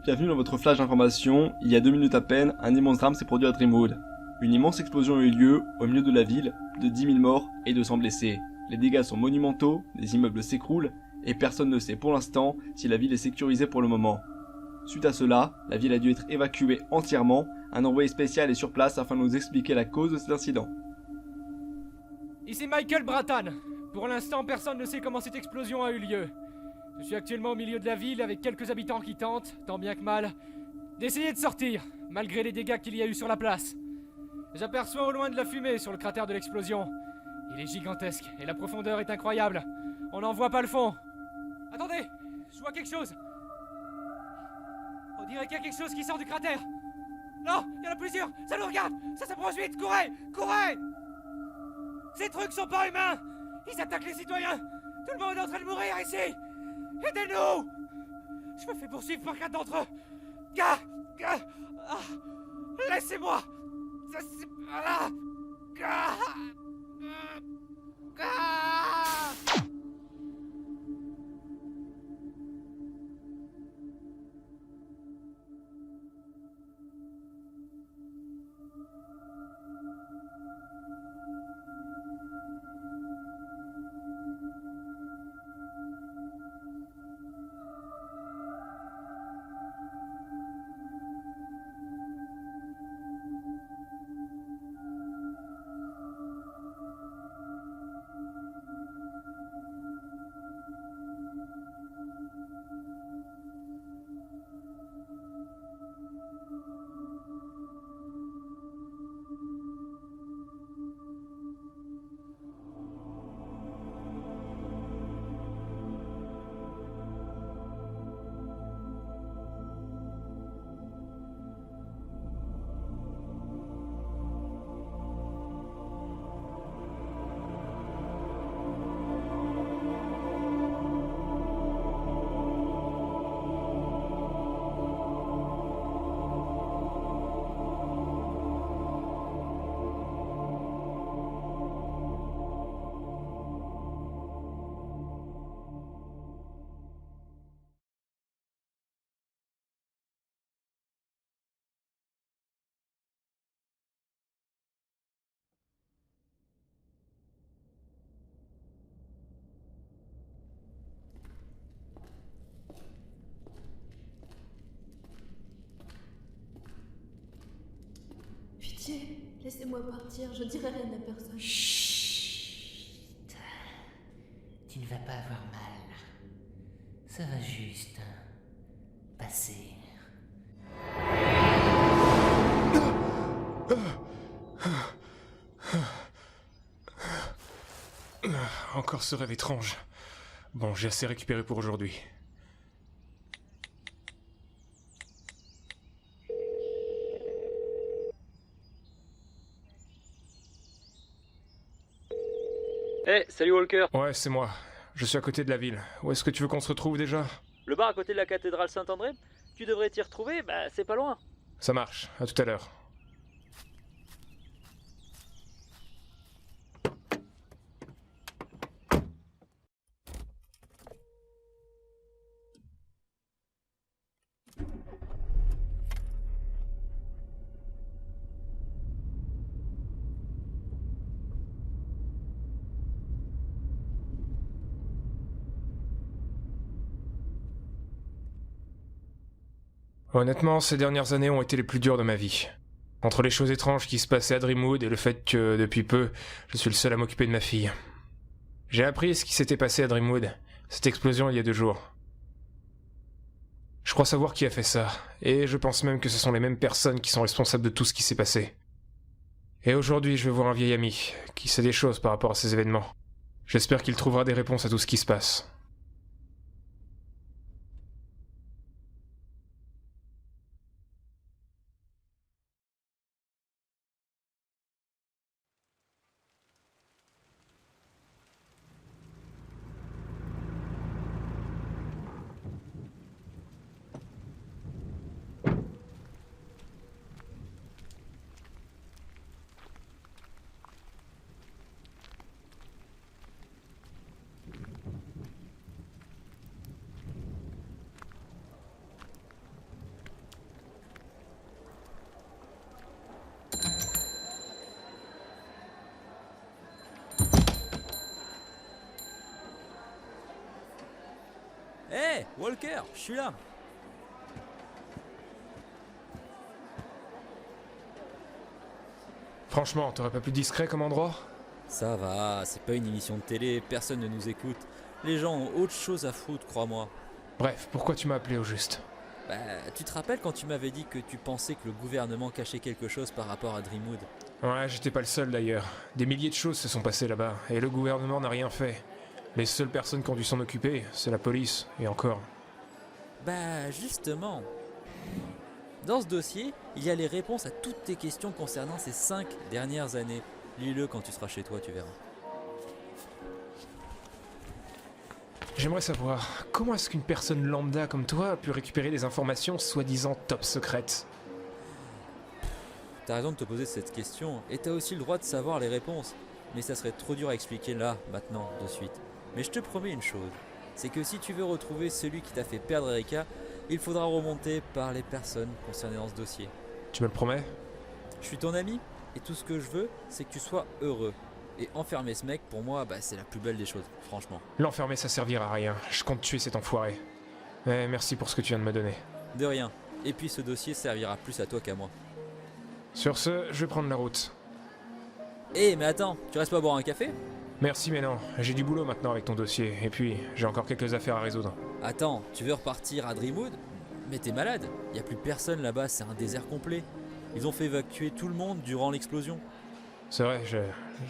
Bienvenue dans votre flash d'information. Il y a 2 minutes à peine, un immense drame s'est produit à Dreamwood. Une immense explosion a eu lieu au milieu de la ville, plus de 10 000 morts et 200 blessés. Les dégâts sont monumentaux, des immeubles s'écroulent, et personne ne sait pour l'instant si la ville est sécurisée pour le moment. Suite à cela, la ville a dû être évacuée entièrement. Un envoyé spécial est sur place afin de nous expliquer la cause de cet incident. Ici Michael Brattan. Pour l'instant, personne ne sait comment cette explosion a eu lieu. Je suis actuellement au milieu de la ville avec quelques habitants qui tentent, tant bien que mal, d'essayer de sortir, malgré les dégâts qu'il y a eu sur la place. J'aperçois au loin de la fumée sur le cratère de l'explosion. Il est gigantesque et la profondeur est incroyable. On n'en voit pas le fond. Attendez, je vois quelque chose. On dirait qu'il y a quelque chose qui sort du cratère. Non, il y en a plusieurs. Ça nous regarde. Ça s'approche vite. Courez, courez. Ces trucs sont pas humains. Ils attaquent les citoyens. Tout le monde est en train de mourir ici. Aidez-nous. Je me fais poursuivre par 4 d'entre eux. Laissez-moi. Ça c'est pas là. Pitié, laissez-moi partir, je dirai rien à personne. Chut. Tu ne vas pas avoir mal. Ça va juste passer. Encore ce rêve étrange. Bon, j'ai assez récupéré pour aujourd'hui. Hey, salut Walker. Ouais, c'est moi. Je suis à côté de la ville. Où est-ce que tu veux qu'on se retrouve déjà? Le bar à côté de la cathédrale Saint-André? Tu devrais t'y retrouver, bah c'est pas loin. Ça marche, à tout à l'heure. Honnêtement, ces dernières années ont été les plus dures de ma vie. Entre les choses étranges qui se passaient à Dreamwood et le fait que, depuis peu, je suis le seul à m'occuper de ma fille. J'ai appris ce qui s'était passé à Dreamwood, cette explosion il y a 2 jours. Je crois savoir qui a fait ça, et je pense même que ce sont les mêmes personnes qui sont responsables de tout ce qui s'est passé. Et aujourd'hui, je vais voir un vieil ami, qui sait des choses par rapport à ces événements. J'espère qu'il trouvera des réponses à tout ce qui se passe. Walker, je suis là. Franchement, t'aurais pas plus discret comme endroit? Ça va, c'est pas une émission de télé, personne ne nous écoute. Les gens ont autre chose à foutre, crois-moi. Bref, pourquoi tu m'as appelé au juste? Bah, tu te rappelles quand tu m'avais dit que tu pensais que le gouvernement cachait quelque chose par rapport à Dreamwood? Ouais, j'étais pas le seul d'ailleurs. Des milliers de choses se sont passées là-bas, et le gouvernement n'a rien fait. Les seules personnes qui ont dû s'en occuper, c'est la police, et encore. Bah, justement. Dans ce dossier, il y a les réponses à toutes tes questions concernant ces 5 dernières années. Lis-le quand tu seras chez toi, tu verras. J'aimerais savoir, comment est-ce qu'une personne lambda comme toi a pu récupérer des informations soi-disant top secrètes? T'as raison de te poser cette question, et t'as aussi le droit de savoir les réponses. Mais ça serait trop dur à expliquer là, maintenant, de suite. Mais je te promets une chose, c'est que si tu veux retrouver celui qui t'a fait perdre Erika, il faudra remonter par les personnes concernées dans ce dossier. Tu me le promets? Je suis ton ami, et tout ce que je veux, c'est que tu sois heureux. Et enfermer ce mec, pour moi, c'est la plus belle des choses, franchement. L'enfermer, ça servira à rien. Je compte tuer cet enfoiré. Mais merci pour ce que tu viens de me donner. De rien. Et puis ce dossier servira plus à toi qu'à moi. Sur ce, je vais prendre la route. Mais attends, tu restes pas boire un café? Merci, mais non. J'ai du boulot maintenant avec ton dossier. Et puis, j'ai encore quelques affaires à résoudre. Attends, tu veux repartir à Dreamwood? Mais t'es malade. Y a plus personne là-bas, c'est un désert complet. Ils ont fait évacuer tout le monde durant l'explosion. C'est vrai,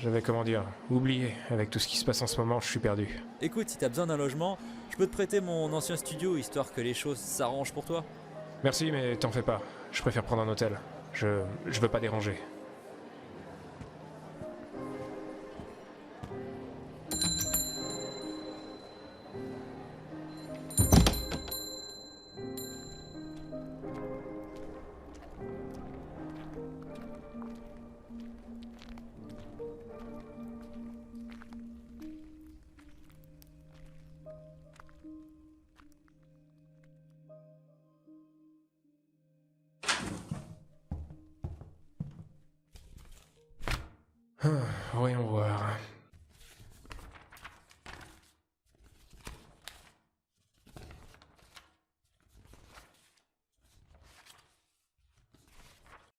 j'avais comment dire, oublié. Avec tout ce qui se passe en ce moment, je suis perdu. Écoute, si t'as besoin d'un logement, je peux te prêter mon ancien studio, histoire que les choses s'arrangent pour toi. Merci, mais t'en fais pas. Je préfère prendre un hôtel. Je veux pas déranger. Voyons voir.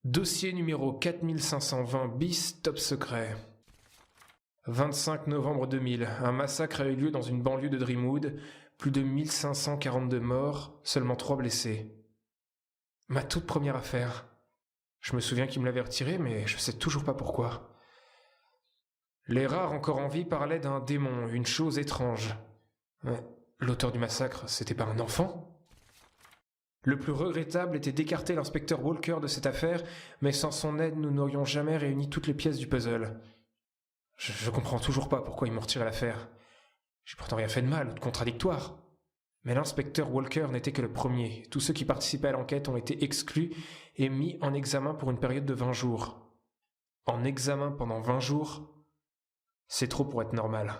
Dossier numéro 4520 bis, top secret. 25 novembre 2000, un massacre a eu lieu dans une banlieue de Dreamwood, plus de 1542 morts, seulement 3 blessés. Ma toute première affaire. Je me souviens qu'il me l'avait retirée, mais je sais toujours pas pourquoi. Les rares encore en vie parlaient d'un démon, une chose étrange. Mais l'auteur du massacre, c'était pas un enfant? Le plus regrettable était d'écarter l'inspecteur Walker de cette affaire, mais sans son aide, nous n'aurions jamais réuni toutes les pièces du puzzle. Je comprends toujours pas pourquoi ils m'ont retiré l'affaire. J'ai pourtant rien fait de mal ou de contradictoire. Mais l'inspecteur Walker n'était que le premier. Tous ceux qui participaient à l'enquête ont été exclus et mis en examen pour une période de 20 jours. En examen pendant 20 jours, c'est trop pour être normal.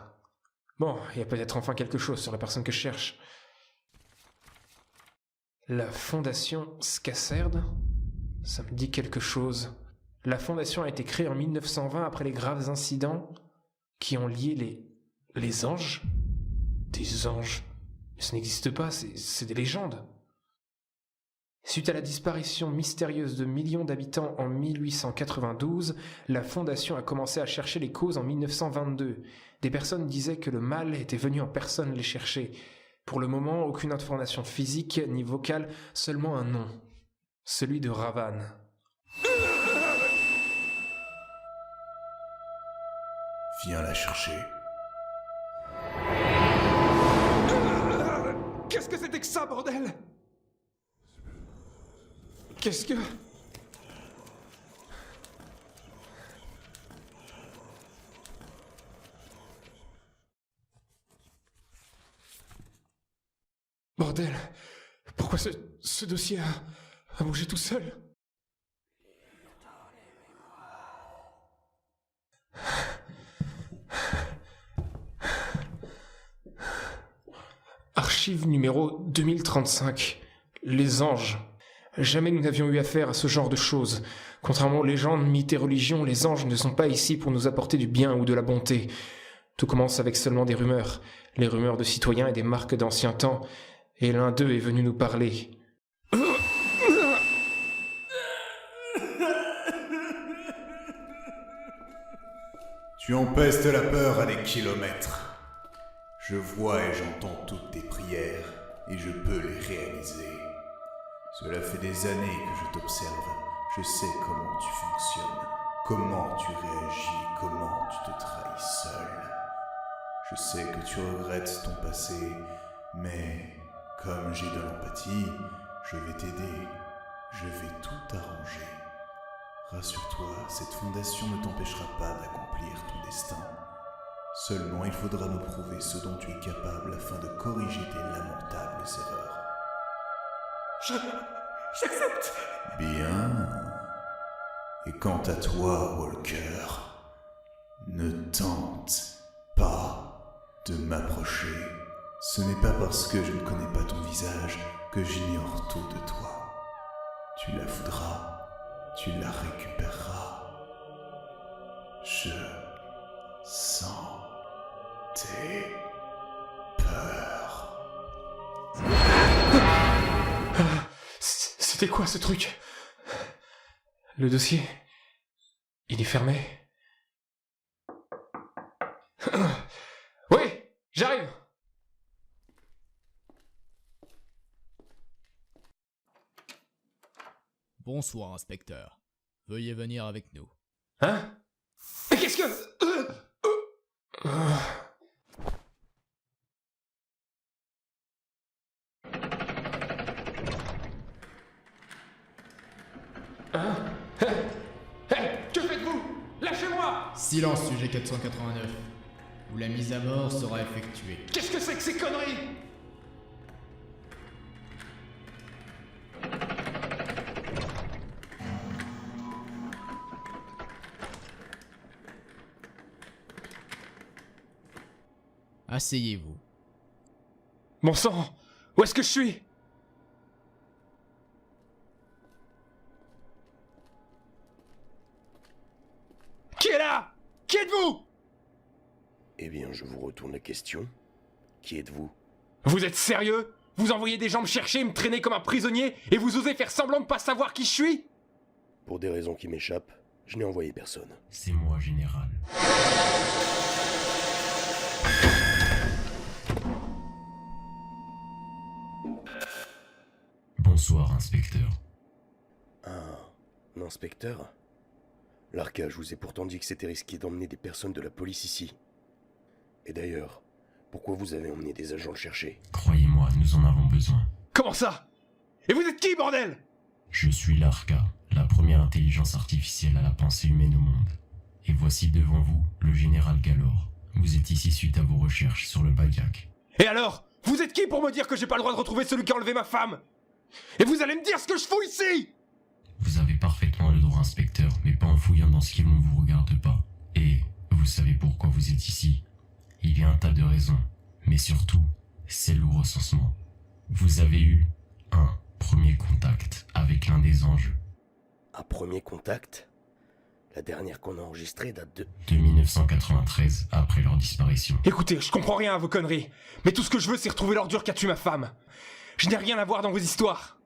Bon, il y a peut-être enfin quelque chose sur la personne que je cherche. La fondation Scasserd? Ça me dit quelque chose. La fondation a été créée en 1920 après les graves incidents qui ont lié les anges. Des anges? Mais ça n'existe pas, c'est des légendes. Suite à la disparition mystérieuse de millions d'habitants en 1892, la fondation a commencé à chercher les causes en 1922. Des personnes disaient que le mal était venu en personne les chercher. Pour le moment, aucune information physique ni vocale, seulement un nom. Celui de Ravan. Viens la chercher. Qu'est-ce que c'était que ça, bordel? Qu'est-ce que... Bordel, pourquoi ce dossier a bougé tout seul? Archive numéro 2035. Les anges. Jamais nous n'avions eu affaire à ce genre de choses. Contrairement aux légendes, mythes et religions, les anges ne sont pas ici pour nous apporter du bien ou de la bonté. Tout commence avec seulement des rumeurs. Les rumeurs de citoyens et des marques d'anciens temps. et l'un d'eux est venu nous parler. Tu empestes la peur à des kilomètres. Je vois et j'entends toutes tes prières, et je peux les réaliser. Cela fait des années que je t'observe. Je sais comment tu fonctionnes, comment tu réagis, comment tu te trahis seul. Je sais que tu regrettes ton passé, mais comme j'ai de l'empathie, je vais t'aider. Je vais tout arranger. Rassure-toi, cette fondation ne t'empêchera pas d'accomplir ton destin. Seulement, il faudra me prouver ce dont tu es capable afin de corriger tes lamentables erreurs. J'accepte. Bien. Et quant à toi, Walker, ne tente pas de m'approcher. Ce n'est pas parce que je ne connais pas ton visage que j'ignore tout de toi. Tu la voudras. Tu la récupéreras. Je sens tes peurs. C'était quoi ce truc? Le dossier? Il est fermé? Oui, j'arrive. Bonsoir, inspecteur. Veuillez venir avec nous. Hein? Mais qu'est-ce que... Hein? Que faites-vous? Lâchez-moi! Silence, sujet 489. Où la mise à mort sera effectuée. Qu'est-ce que c'est que ces conneries? Asseyez-vous. Bon sang! Où est-ce que je suis? Qui est là? Qui êtes-vous? Eh bien, je vous retourne la question. Qui êtes-vous? Vous êtes sérieux? Vous envoyez des gens me chercher, me traîner comme un prisonnier, et vous osez faire semblant de pas savoir qui je suis? Pour des raisons qui m'échappent, je n'ai envoyé personne. C'est moi, général. Bonsoir, inspecteur. Un inspecteur? L'Arca, je vous ai pourtant dit que c'était risqué d'emmener des personnes de la police ici. Et d'ailleurs, pourquoi vous avez emmené des agents le chercher? Croyez-moi, nous en avons besoin. Comment ça? Et vous êtes qui, bordel? Je suis l'Arca, la première intelligence artificielle à la pensée humaine au monde. Et voici devant vous le général Galore. Vous êtes ici suite à vos recherches sur le Badiak. Et alors? Vous êtes qui pour me dire que j'ai pas le droit de retrouver celui qui a enlevé ma femme? Et vous allez me dire ce que je fous ici? Vous avez parfaitement le droit, inspecteur, mais pas en fouillant dans ce qui ne vous regarde pas. Et vous savez pourquoi vous êtes ici? Il y a un tas de raisons, mais surtout, c'est le recensement. Vous avez eu un premier contact avec l'un des anges. Un premier contact? La dernière qu'on a enregistrée date de 1993, après leur disparition. Écoutez, je comprends rien à vos conneries, mais tout ce que je veux, c'est retrouver l'ordure qui a tué ma femme. Je n'ai rien à voir dans vos histoires.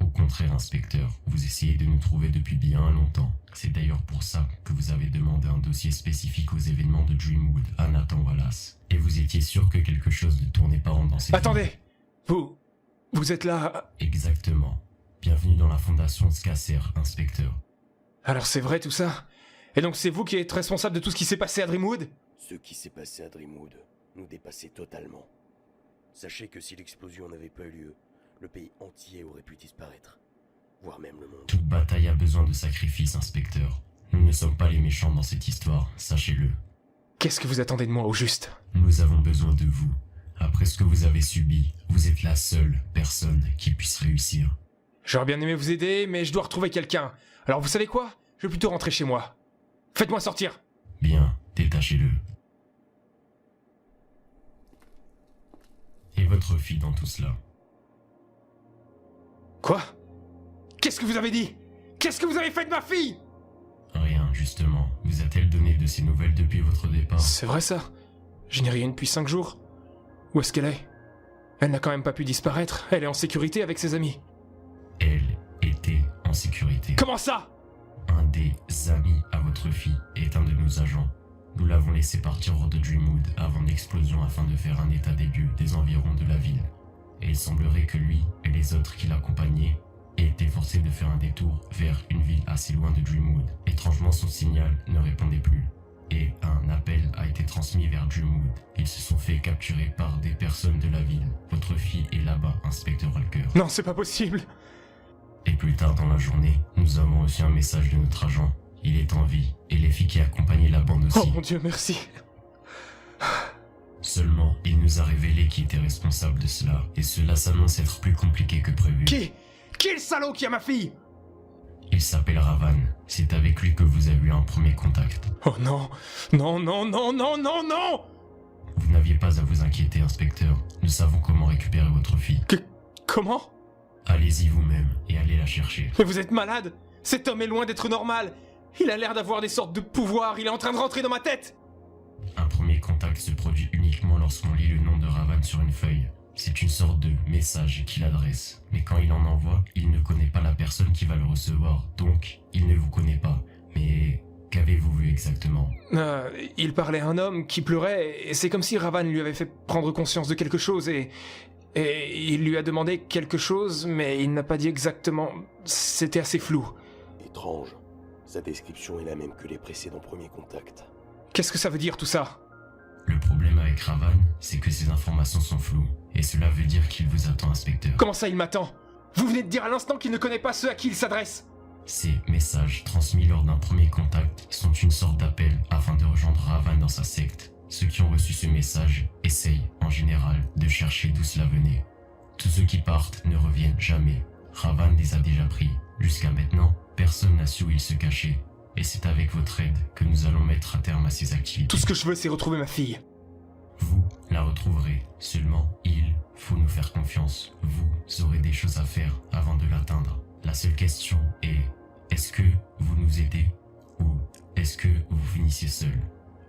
Au contraire, inspecteur, vous essayez de nous trouver depuis bien longtemps. C'est d'ailleurs pour ça que vous avez demandé un dossier spécifique aux événements de Dreamwood à Nathan Wallace. Et vous étiez sûr que quelque chose ne tournait pas rond dans ces... Attendez! Vous êtes là... Exactement. Bienvenue dans la fondation Scasser, inspecteur. Alors c'est vrai tout ça? Et donc c'est vous qui êtes responsable de tout ce qui s'est passé à Dreamwood? Ce qui s'est passé à Dreamwood nous dépassait totalement. Sachez que si l'explosion n'avait pas eu lieu, le pays entier aurait pu disparaître. Voire même le monde. Toute bataille a besoin de sacrifices, inspecteur. Nous ne sommes pas les méchants dans cette histoire, sachez-le. Qu'est-ce que vous attendez de moi au juste? Nous avons besoin de vous. Après ce que vous avez subi, vous êtes la seule personne qui puisse réussir. J'aurais bien aimé vous aider, mais je dois retrouver quelqu'un. Alors vous savez quoi? Je vais plutôt rentrer chez moi. Faites-moi sortir. Bien, détachez-le. Et votre fille dans tout cela? Quoi? Qu'est-ce que vous avez dit? Qu'est-ce que vous avez fait de ma fille? Rien, justement. Vous a-t-elle donné de ses nouvelles depuis votre départ? C'est vrai ça? Je n'ai rien depuis 5 jours. Où est-ce qu'elle est? Elle n'a quand même pas pu disparaître. Elle est en sécurité avec ses amis. Elle était en sécurité. Comment ça? Un des amis à votre fille est un de nos agents. Nous l'avons laissé partir hors de Dreamwood avant l'explosion afin de faire un état des lieux des environs de la ville. Et il semblerait que lui et les autres qui l'accompagnaient aient été forcés de faire un détour vers une ville assez loin de Dreamwood. Étrangement, son signal ne répondait plus. Et un appel a été transmis vers Dreamwood. Ils se sont fait capturer par des personnes de la ville. Votre fille est là-bas, inspecteur Walker. Non, c'est pas possible. Et plus tard dans la journée, nous avons reçu un message de notre agent. Il est en vie, et les filles qui accompagnaient la bande aussi. Oh mon Dieu, merci. Seulement, il nous a révélé qui était responsable de cela, et cela s'annonce être plus compliqué que prévu. Qui est le salaud qui a ma fille? Il s'appelle Ravan. C'est avec lui que vous avez eu un premier contact. Oh non. Non, non, non, non, non, non. Vous n'aviez pas à vous inquiéter, inspecteur. Nous savons comment récupérer votre fille. Comment? Allez-y vous-même, et allez la chercher. Mais vous êtes malade. Cet homme est loin d'être normal. Il a l'air d'avoir des sortes de pouvoirs. Il est en train de rentrer dans ma tête. Un premier contact se produit uniquement lorsqu'on lit le nom de Ravan sur une feuille. C'est une sorte de message qu'il adresse. Mais quand il en envoie, il ne connaît pas la personne qui va le recevoir. Donc, il ne vous connaît pas. Mais qu'avez-vous vu exactement? Il parlait à un homme qui pleurait, et c'est comme si Ravan lui avait fait prendre conscience de quelque chose, et il lui a demandé quelque chose, mais il n'a pas dit exactement. C'était assez flou. Étrange. Sa description est la même que les précédents premiers contacts. Qu'est-ce que ça veut dire tout ça? Le problème avec Ravan, c'est que ces informations sont floues. Et cela veut dire qu'il vous attend, inspecteur. Comment ça, il m'attend? Vous venez de dire à l'instant qu'il ne connaît pas ceux à qui il s'adresse. Ces messages transmis lors d'un premier contact sont une sorte d'appel afin de rejoindre Ravan dans sa secte. Ceux qui ont reçu ce message essayent, en général, de chercher d'où cela venait. Tous ceux qui partent ne reviennent jamais. Ravan les a déjà pris. Jusqu'à maintenant, personne n'a su où il se cachait. Et c'est avec votre aide que nous allons mettre à terme à ces activités. Tout ce que je veux, c'est retrouver ma fille. Vous la retrouverez. Seulement, il faut nous faire confiance. Vous aurez des choses à faire avant de l'atteindre. La seule question est, est-ce que vous nous aidez ou est-ce que vous finissez seul?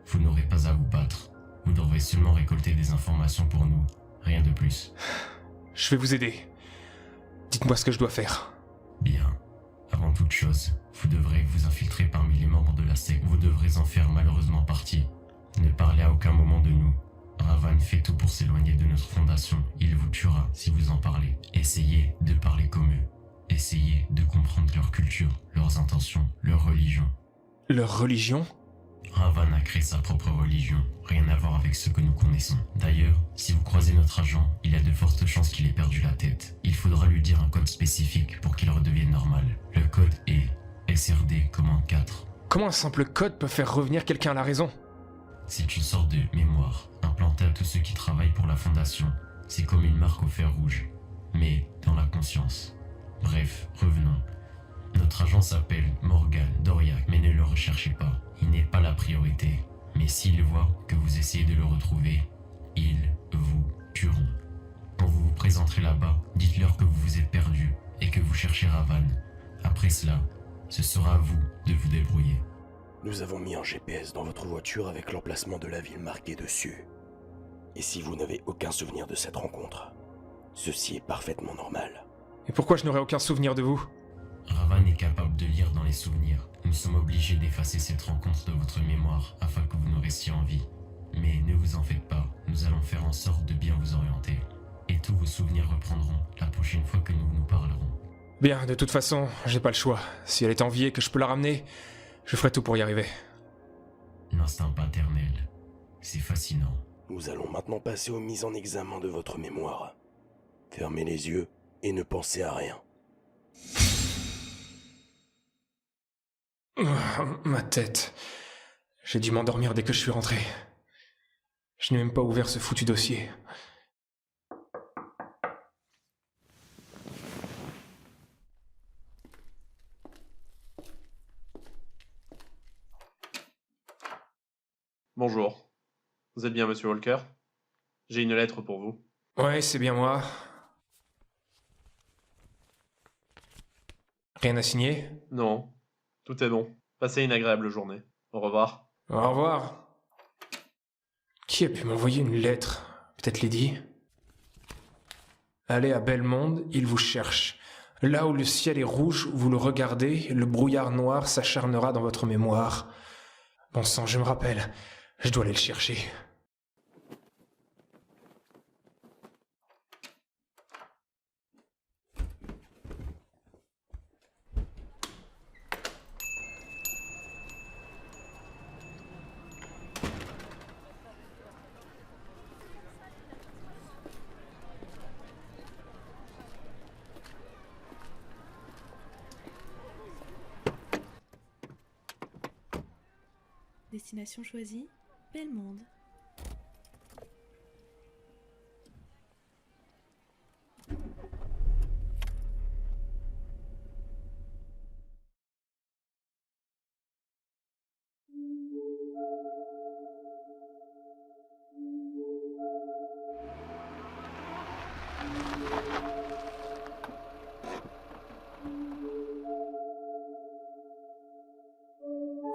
Vous n'aurez pas à vous battre. Vous devrez seulement récolter des informations pour nous. Rien de plus. Je vais vous aider. Dites-moi ce que je dois faire. Bien. Avant toute chose, vous devrez vous infiltrer parmi les membres de la secte. Vous devrez en faire malheureusement partie. Ne parlez à aucun moment de nous. Ravan fait tout pour s'éloigner de notre fondation. Il vous tuera si vous en parlez. Essayez de parler comme eux. Essayez de comprendre leur culture, leurs intentions, leur religion. Leur religion? Ravan a créé sa propre religion, rien à voir avec ce que nous connaissons. D'ailleurs, si vous croisez notre agent, il y a de fortes chances qu'il ait perdu la tête. Il faudra lui dire un code spécifique pour qu'il redevienne normal. Le code est SRD commande 4. Comment un simple code peut faire revenir quelqu'un à la raison? C'est une sorte de mémoire, implantée à tous ceux qui travaillent pour la fondation. C'est comme une marque au fer rouge, mais dans la conscience. Bref, revenons. Notre agent s'appelle Morgan Doriac, mais ne le recherchez pas. Il n'est pas la priorité. Mais s'il voit que vous essayez de le retrouver, ils vous tueront. Quand vous vous présenterez là-bas, dites-leur que vous vous êtes perdu et que vous cherchez Ravan. Après cela, ce sera à vous de vous débrouiller. Nous avons mis un GPS dans votre voiture avec l'emplacement de la ville marqué dessus. Et si vous n'avez aucun souvenir de cette rencontre, ceci est parfaitement normal. Et pourquoi je n'aurais aucun souvenir de vous? Ravan est capable de lire dans les souvenirs. Nous sommes obligés d'effacer cette rencontre de votre mémoire afin que vous ne restiez en vie. Mais ne vous en faites pas, nous allons faire en sorte de bien vous orienter. Et tous vos souvenirs reprendront la prochaine fois que nous nous parlerons. Bien, de toute façon, j'ai pas le choix. Si elle est en vie et que je peux la ramener, je ferai tout pour y arriver. L'instinct paternel, c'est fascinant. Nous allons maintenant passer aux mises en examen de votre mémoire. Fermez les yeux et ne pensez à rien. Ma tête. J'ai dû m'endormir dès que je suis rentré. Je n'ai même pas ouvert ce foutu dossier. Bonjour. Vous êtes bien Monsieur Walker? J'ai une lettre pour vous. Ouais, c'est bien moi. Rien à signer? Non. Tout est bon. Passez une agréable journée. Au revoir. Au revoir. Qui a pu m'envoyer une lettre? Peut-être Lady? Allez à Belmonde, il vous cherche. Là où le ciel est rouge, vous le regardez, le brouillard noir s'acharnera dans votre mémoire. Bon sang, je me rappelle. Je dois aller le chercher. Destination choisie, Belmonde.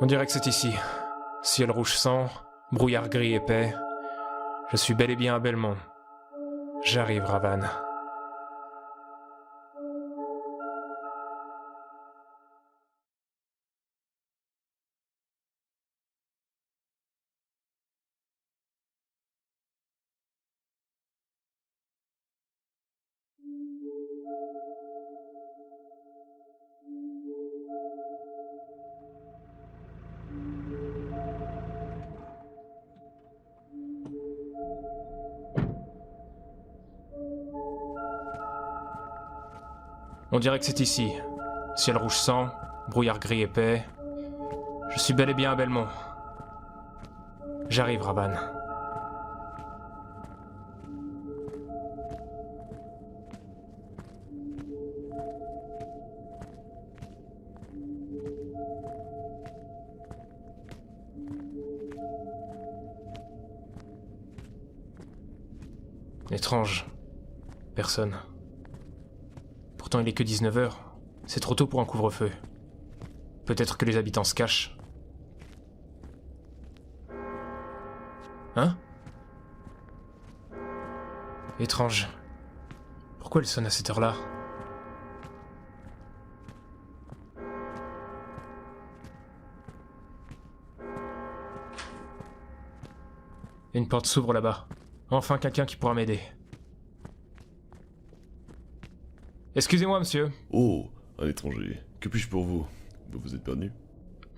On dirait que c'est ici. Ciel rouge sang, brouillard gris épais. Je suis bel et bien à Belmont. J'arrive, Ravan. On dirait que c'est ici. Ciel rouge sang, brouillard gris épais. Je suis bel et bien à Belmont. J'arrive, Ravan. Étrange. Personne. Pourtant il est que 19h. C'est trop tôt pour un couvre-feu. Peut-être que les habitants se cachent. Hein? Étrange. Pourquoi elle sonne à cette heure-là? Une porte s'ouvre là-bas. Enfin quelqu'un qui pourra m'aider. Excusez-moi, monsieur. Oh, un étranger. Que puis-je pour vous? Vous vous êtes perdu?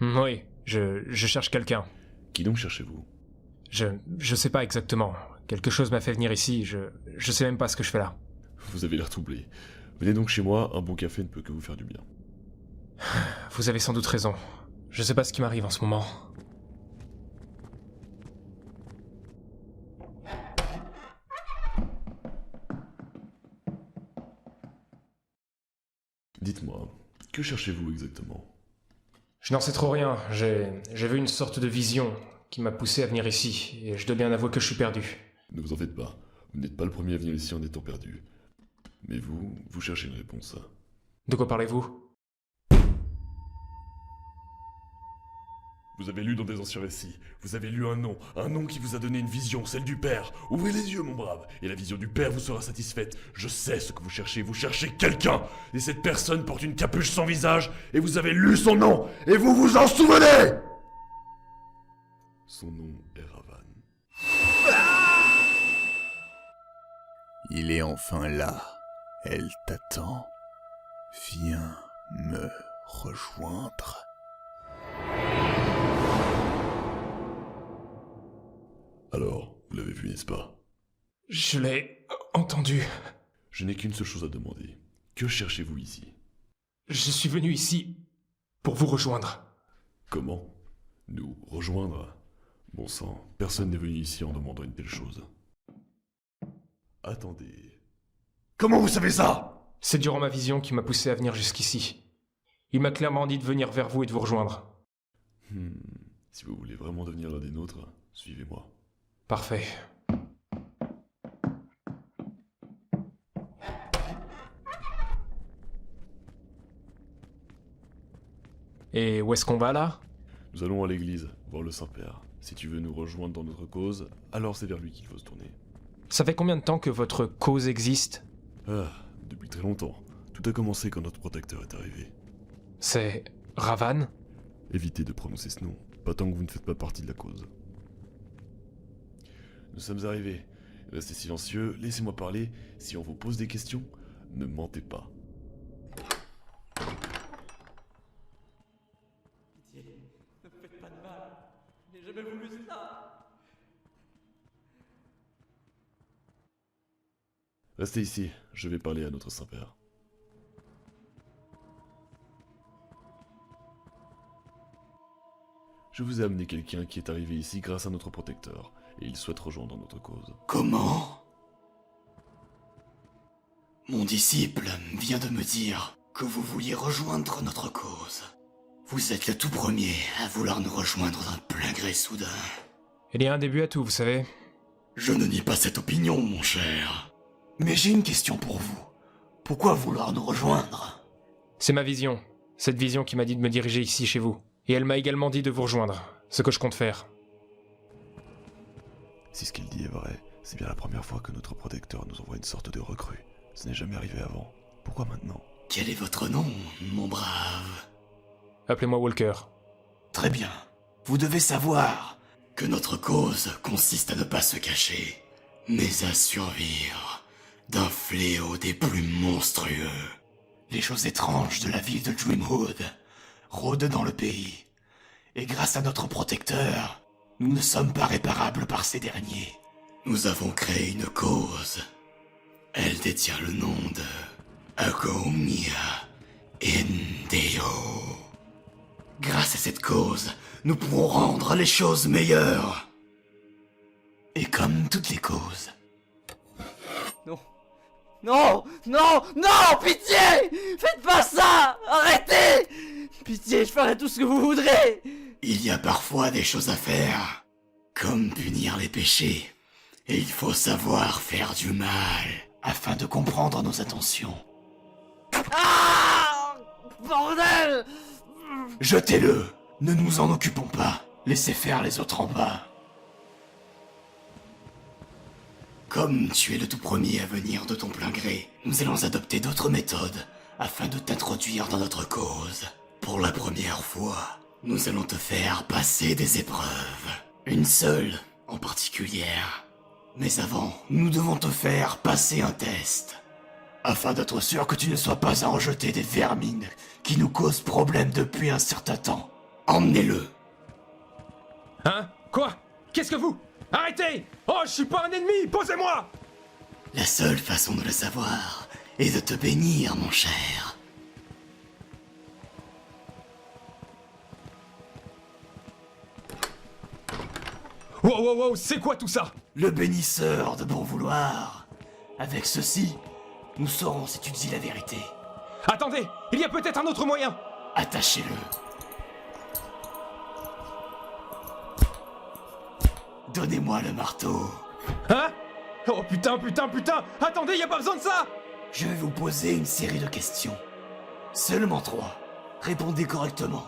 Oui, je cherche quelqu'un. Qui donc cherchez-vous? Je sais pas exactement. Quelque chose m'a fait venir ici, je sais même pas ce que je fais là. Vous avez l'air troublé. Venez donc chez moi, un bon café ne peut que vous faire du bien. Vous avez sans doute raison. Je sais pas ce qui m'arrive en ce moment. Dites-moi, que cherchez-vous exactement? Je n'en sais trop rien. J'ai vu une sorte de vision qui m'a poussé à venir ici, et je dois bien avouer que je suis perdu. Ne vous en faites pas. Vous n'êtes pas le premier à venir ici en étant perdu. Mais vous cherchez une réponse. De quoi parlez-vous? Vous avez lu dans des anciens récits, vous avez lu un nom qui vous a donné une vision, celle du Père. Ouvrez les yeux, mon brave, et la vision du Père vous sera satisfaite. Je sais ce que vous cherchez quelqu'un, et cette personne porte une capuche sans visage, et vous avez lu son nom, et vous vous en souvenez! Son nom est Ravan. Il est enfin là. Elle t'attend. Viens me rejoindre. Alors, vous l'avez vu, n'est-ce pas? Je l'ai entendu. Je n'ai qu'une seule chose à demander. Que cherchez-vous ici? Je suis venu ici pour vous rejoindre. Comment? Nous rejoindre? Bon sang, personne n'est venu ici en demandant une telle chose. Attendez. Comment vous savez ça? C'est durant ma vision qui m'a poussé à venir jusqu'ici. Il m'a clairement dit de venir vers vous et de vous rejoindre. Si vous voulez vraiment devenir l'un des nôtres, suivez-moi. Parfait. Et où est-ce qu'on va là? Nous allons à l'église, voir le Saint-Père. Si tu veux nous rejoindre dans notre cause, alors c'est vers lui qu'il faut se tourner. Ça fait combien de temps que votre cause existe? Ah, depuis très longtemps. Tout a commencé quand notre protecteur est arrivé. C'est... Ravan? Évitez de prononcer ce nom, pas tant que vous ne faites pas partie de la cause. Nous sommes arrivés. Restez silencieux, laissez-moi parler. Si on vous pose des questions, ne mentez pas. Pitié, ne me faites pas de mal. Je n'ai jamais voulu cela. Restez ici, je vais parler à notre Saint-Père. Je vous ai amené quelqu'un qui est arrivé ici grâce à notre protecteur, et il souhaite rejoindre notre cause. Comment? Mon disciple vient de me dire que vous vouliez rejoindre notre cause. Vous êtes le tout premier à vouloir nous rejoindre d'un plein gré soudain. Il y a un début à tout, vous savez. Je ne nie pas cette opinion, mon cher. Mais j'ai une question pour vous. Pourquoi vouloir nous rejoindre? C'est ma vision. Cette vision qui m'a dit de me diriger ici chez vous. Et elle m'a également dit de vous rejoindre. Ce que je compte faire. Si ce qu'il dit est vrai, c'est bien la première fois que notre protecteur nous envoie une sorte de recrue. Ce n'est jamais arrivé avant. Pourquoi maintenant? Quel est votre nom, mon brave? Appelez-moi Walker. Très bien. Vous devez savoir que notre cause consiste à ne pas se cacher, mais à survivre d'un fléau des plus monstrueux. Les choses étranges de la ville de Dreamwood rôdent dans le pays. Et grâce à notre protecteur, nous ne sommes pas réparables par ces derniers. Nous avons créé une cause. Elle détient le nom de Agomia Indeo. Grâce à cette cause, nous pourrons rendre les choses meilleures. Et comme toutes les causes. Non. Non, non, non, pitié! Faites pas ça! Arrêtez! Pitié, je ferai tout ce que vous voudrez! Il y a parfois des choses à faire, comme punir les péchés. Et il faut savoir faire du mal, afin de comprendre nos intentions. Ah! Bordel! Jetez-le! Ne nous en occupons pas. Laissez faire les autres en bas. Comme tu es le tout premier à venir de ton plein gré, nous allons adopter d'autres méthodes afin de t'introduire dans notre cause. Pour la première fois, nous allons te faire passer des épreuves. Une seule en particulière. Mais avant, nous devons te faire passer un test. Afin d'être sûr que tu ne sois pas à en jeter des vermines qui nous causent problème depuis un certain temps. Emmenez-le. Hein? Quoi? Qu'est-ce que vous? Arrêtez! Oh, je suis pas un ennemi! Posez-moi! La seule façon de le savoir est de te bénir, mon cher. Wow, wow, wow, c'est quoi tout ça? Le bénisseur de bon vouloir. Avec ceci, nous saurons si tu dis la vérité. Attendez! Il y a peut-être un autre moyen! Attachez-le. Donnez-moi le marteau. Hein? Oh putain, putain, putain! Attendez, y a pas besoin de ça! Je vais vous poser une série de questions. Seulement 3. Répondez correctement.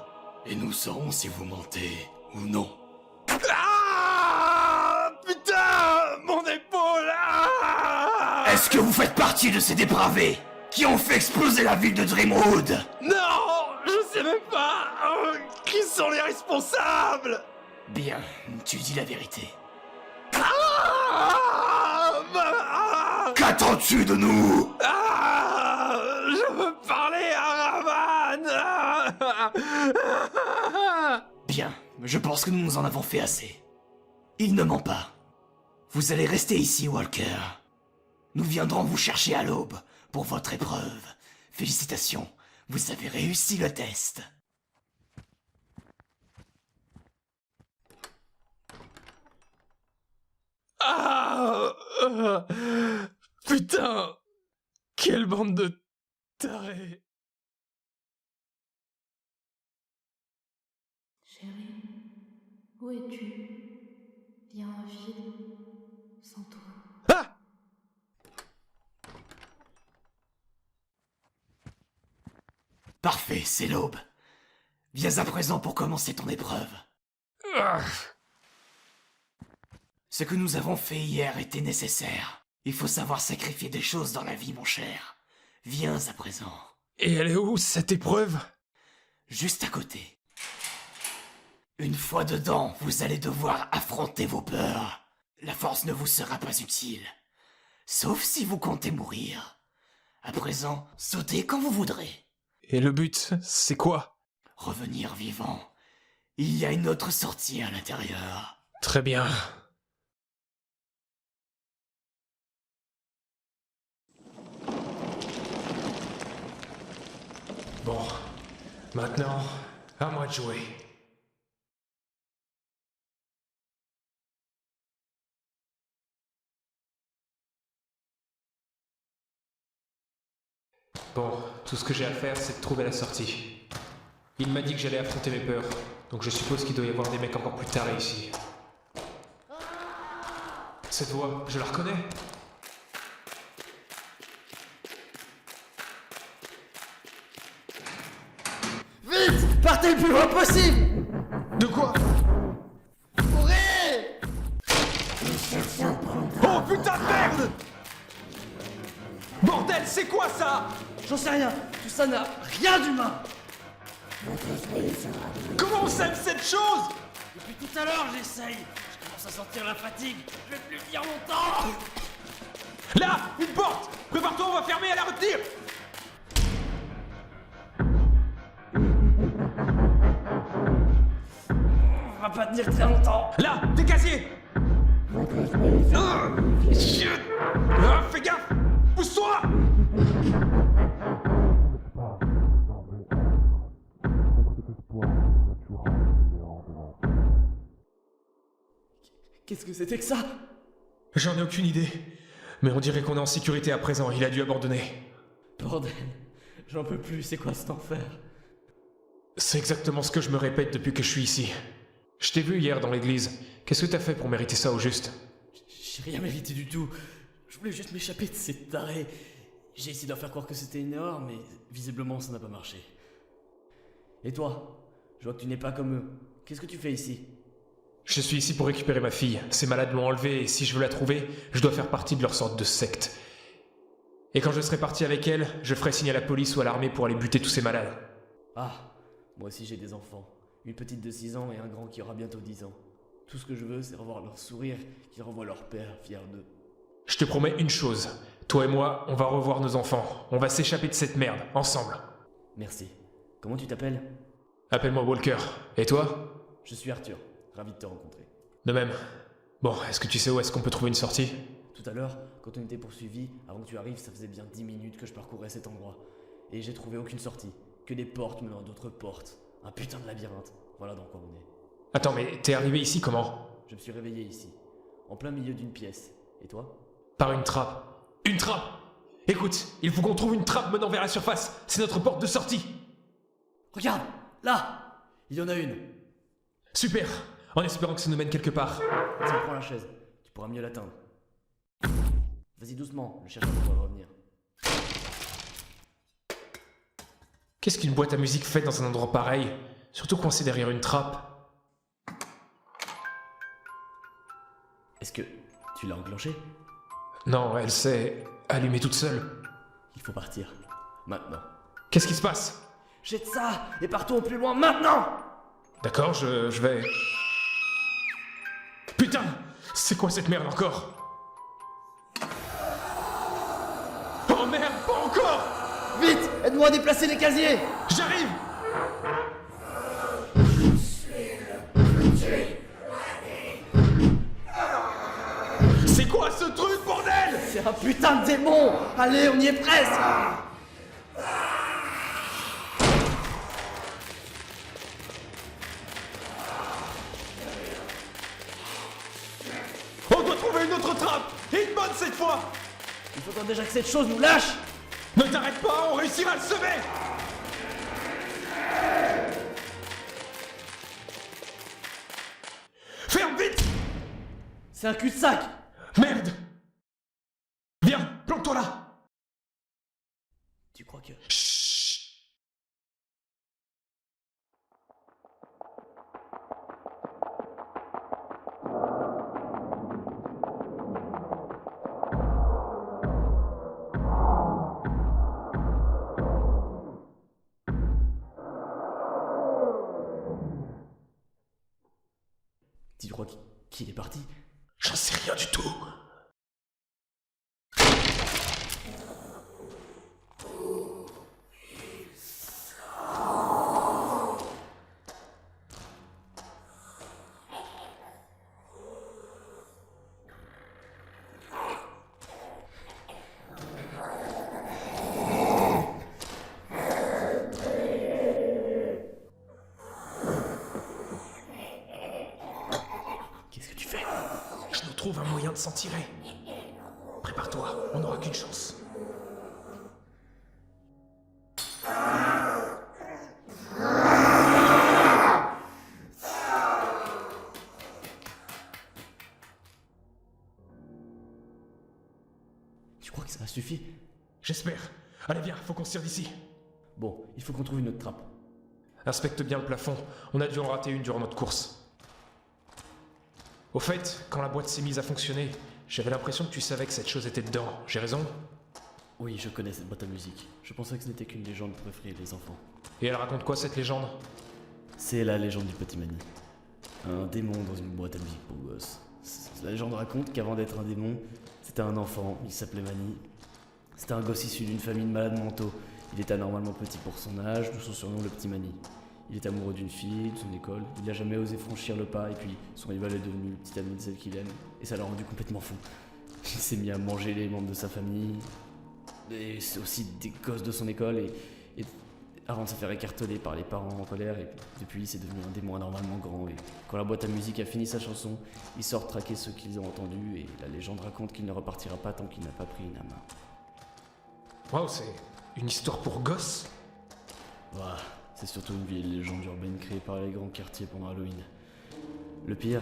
Et nous saurons si vous mentez ou non. Ah! Putain! Mon épaule! Ah! Est-ce que vous faites partie de ces dépravés qui ont fait exploser la ville de Dreamwood? Non! Je sais même pas! Qui sont les responsables? Bien, tu dis la vérité. Qu'attends-tu de nous? Je veux parler à Ravan! Bien, je pense que nous nous en avons fait assez. Il ne ment pas. Vous allez rester ici, Walker. Nous viendrons vous chercher à l'aube pour votre épreuve. Félicitations, vous avez réussi le test. Putain! Quelle bande de tarés! Chérie, où es-tu? Il y a un vide sans toi. Ah! Parfait, c'est l'aube. Viens à présent pour commencer ton épreuve. Ce que nous avons fait hier était nécessaire. Il faut savoir sacrifier des choses dans la vie, mon cher. Viens à présent. Et elle est où, cette épreuve? Juste à côté. Une fois dedans, vous allez devoir affronter vos peurs. La force ne vous sera pas utile. Sauf si vous comptez mourir. À présent, sautez quand vous voudrez. Et le but, c'est quoi? Revenir vivant. Il y a une autre sortie à l'intérieur. Très bien. Bon, maintenant, à moi de jouer. Bon, tout ce que j'ai à faire, c'est de trouver la sortie. Il m'a dit que j'allais affronter mes peurs, donc je suppose qu'il doit y avoir des mecs encore plus tarés ici. Cette voix, je la reconnais. Vite! Partez le plus loin possible! De quoi? Courez! Oh putain de merde! Bordel, c'est quoi ça? J'en sais rien, tout ça n'a rien d'humain! Comment on sème cette chose? Depuis tout à l'heure, j'essaye. Je commence à sentir la fatigue. Je vais plus tenir longtemps. Là, une porte! Prépare-toi, on va fermer, elle à retenir! On va pas tenir très longtemps. Là, des casiers! Chut! Fais gaffe! Pousse-toi! Qu'est-ce que c'était que ça? J'en ai aucune idée. Mais on dirait qu'on est en sécurité à présent, il a dû abandonner. Bordel, j'en peux plus, c'est quoi cet enfer? C'est exactement ce que je me répète depuis que je suis ici. Je t'ai vu hier dans l'église. Qu'est-ce que t'as fait pour mériter ça au juste? J'ai rien mérité du tout. Je voulais juste m'échapper de ces tarés. J'ai essayé de leur faire croire que c'était une erreur, mais visiblement ça n'a pas marché. Et toi? Je vois que tu n'es pas comme eux. Qu'est-ce que tu fais ici? Je suis ici pour récupérer ma fille. Ces malades l'ont enlevée et si je veux la trouver, je dois faire partie de leur sorte de secte. Et quand je serai parti avec elle, je ferai signe à la police ou à l'armée pour aller buter tous ces malades. Ah, moi aussi j'ai des enfants. Une petite de 6 ans et un grand qui aura bientôt 10 ans. Tout ce que je veux, c'est revoir leur sourire, qu'ils revoient leur père fier d'eux. Je te promets une chose. Toi et moi, on va revoir nos enfants. On va s'échapper de cette merde, ensemble. Merci. Comment tu t'appelles? Appelle-moi Walker. Et toi? Je suis Arthur. Ravi de te rencontrer. De même. Bon, est-ce que tu sais où est-ce qu'on peut trouver une sortie? Tout à l'heure, quand on était poursuivis, avant que tu arrives, ça faisait bien 10 minutes que je parcourais cet endroit. Et j'ai trouvé aucune sortie. Que des portes menant à d'autres portes. Un putain de labyrinthe. Voilà dans quoi on est. Attends, mais t'es arrivé ici comment? Je me suis réveillé ici. En plein milieu d'une pièce. Et toi? Par une trappe. Une trappe! Écoute, il faut qu'on trouve une trappe menant vers la surface. C'est notre porte de sortie. Regarde! Là! Il y en a une. Super! En espérant que ça nous mène quelque part. Tiens, prends la chaise. Tu pourras mieux l'atteindre. Vas-y doucement, le chercheur devrait revenir. Qu'est-ce qu'une boîte à musique fait dans un endroit pareil? Surtout coincé derrière une trappe. Est-ce que tu l'as enclenchée? Non, elle s'est allumée toute seule. Il faut partir. Maintenant. Qu'est-ce qui se passe? Jette ça et partons au plus loin maintenant! D'accord, je vais... Putain! C'est quoi cette merde encore? Oh merde, pas encore! Vite! Aide-moi à déplacer les casiers! J'arrive! C'est quoi ce truc, bordel? C'est un putain de démon! Allez, on y est presque! On doit trouver une autre trappe! Et une bonne cette fois! Il faudra déjà que cette chose nous lâche! Ne t'arrête pas, on réussira à le semer! Ferme vite! C'est un cul-de-sac! Merde! Viens, plante-toi là! Tu crois que... Chut! Tu crois qu'il est parti? J'en sais rien du tout. Je nous trouve un moyen de s'en tirer. Prépare-toi, on n'aura qu'une chance. Tu crois que ça a suffi? J'espère. Allez viens, faut qu'on se tire d'ici. Bon, il faut qu'on trouve une autre trappe. Inspecte bien le plafond, on a dû en rater une durant notre course. Au fait, quand la boîte s'est mise à fonctionner, j'avais l'impression que tu savais que cette chose était dedans. J'ai raison? Oui, je connais cette boîte à musique. Je pensais que ce n'était qu'une légende pour effrayer les enfants. Et elle raconte quoi cette légende? C'est la légende du petit Manny. Un démon dans une boîte à musique pour gosses. La légende raconte qu'avant d'être un démon, c'était un enfant, il s'appelait Manny. C'était un gosse issu d'une famille de malades mentaux. Il était anormalement petit pour son âge, d'où son surnom le petit Manny. Il est amoureux d'une fille, de son école, il n'a jamais osé franchir le pas, et puis son rival est devenu le petit ami de celle qu'il aime, et ça l'a rendu complètement fou. Il s'est mis à manger les membres de sa famille, et c'est aussi des gosses de son école, et avant de se faire écarteler par les parents en colère, et depuis c'est devenu un démon anormalement grand, et quand la boîte à musique a fini sa chanson, il sort traquer ceux qu'ils ont entendus, et la légende raconte qu'il ne repartira pas tant qu'il n'a pas pris une âme. Waouh, c'est une histoire pour gosses? Voilà. C'est surtout une vieille légende urbaine créée par les grands quartiers pendant Halloween. Le pire,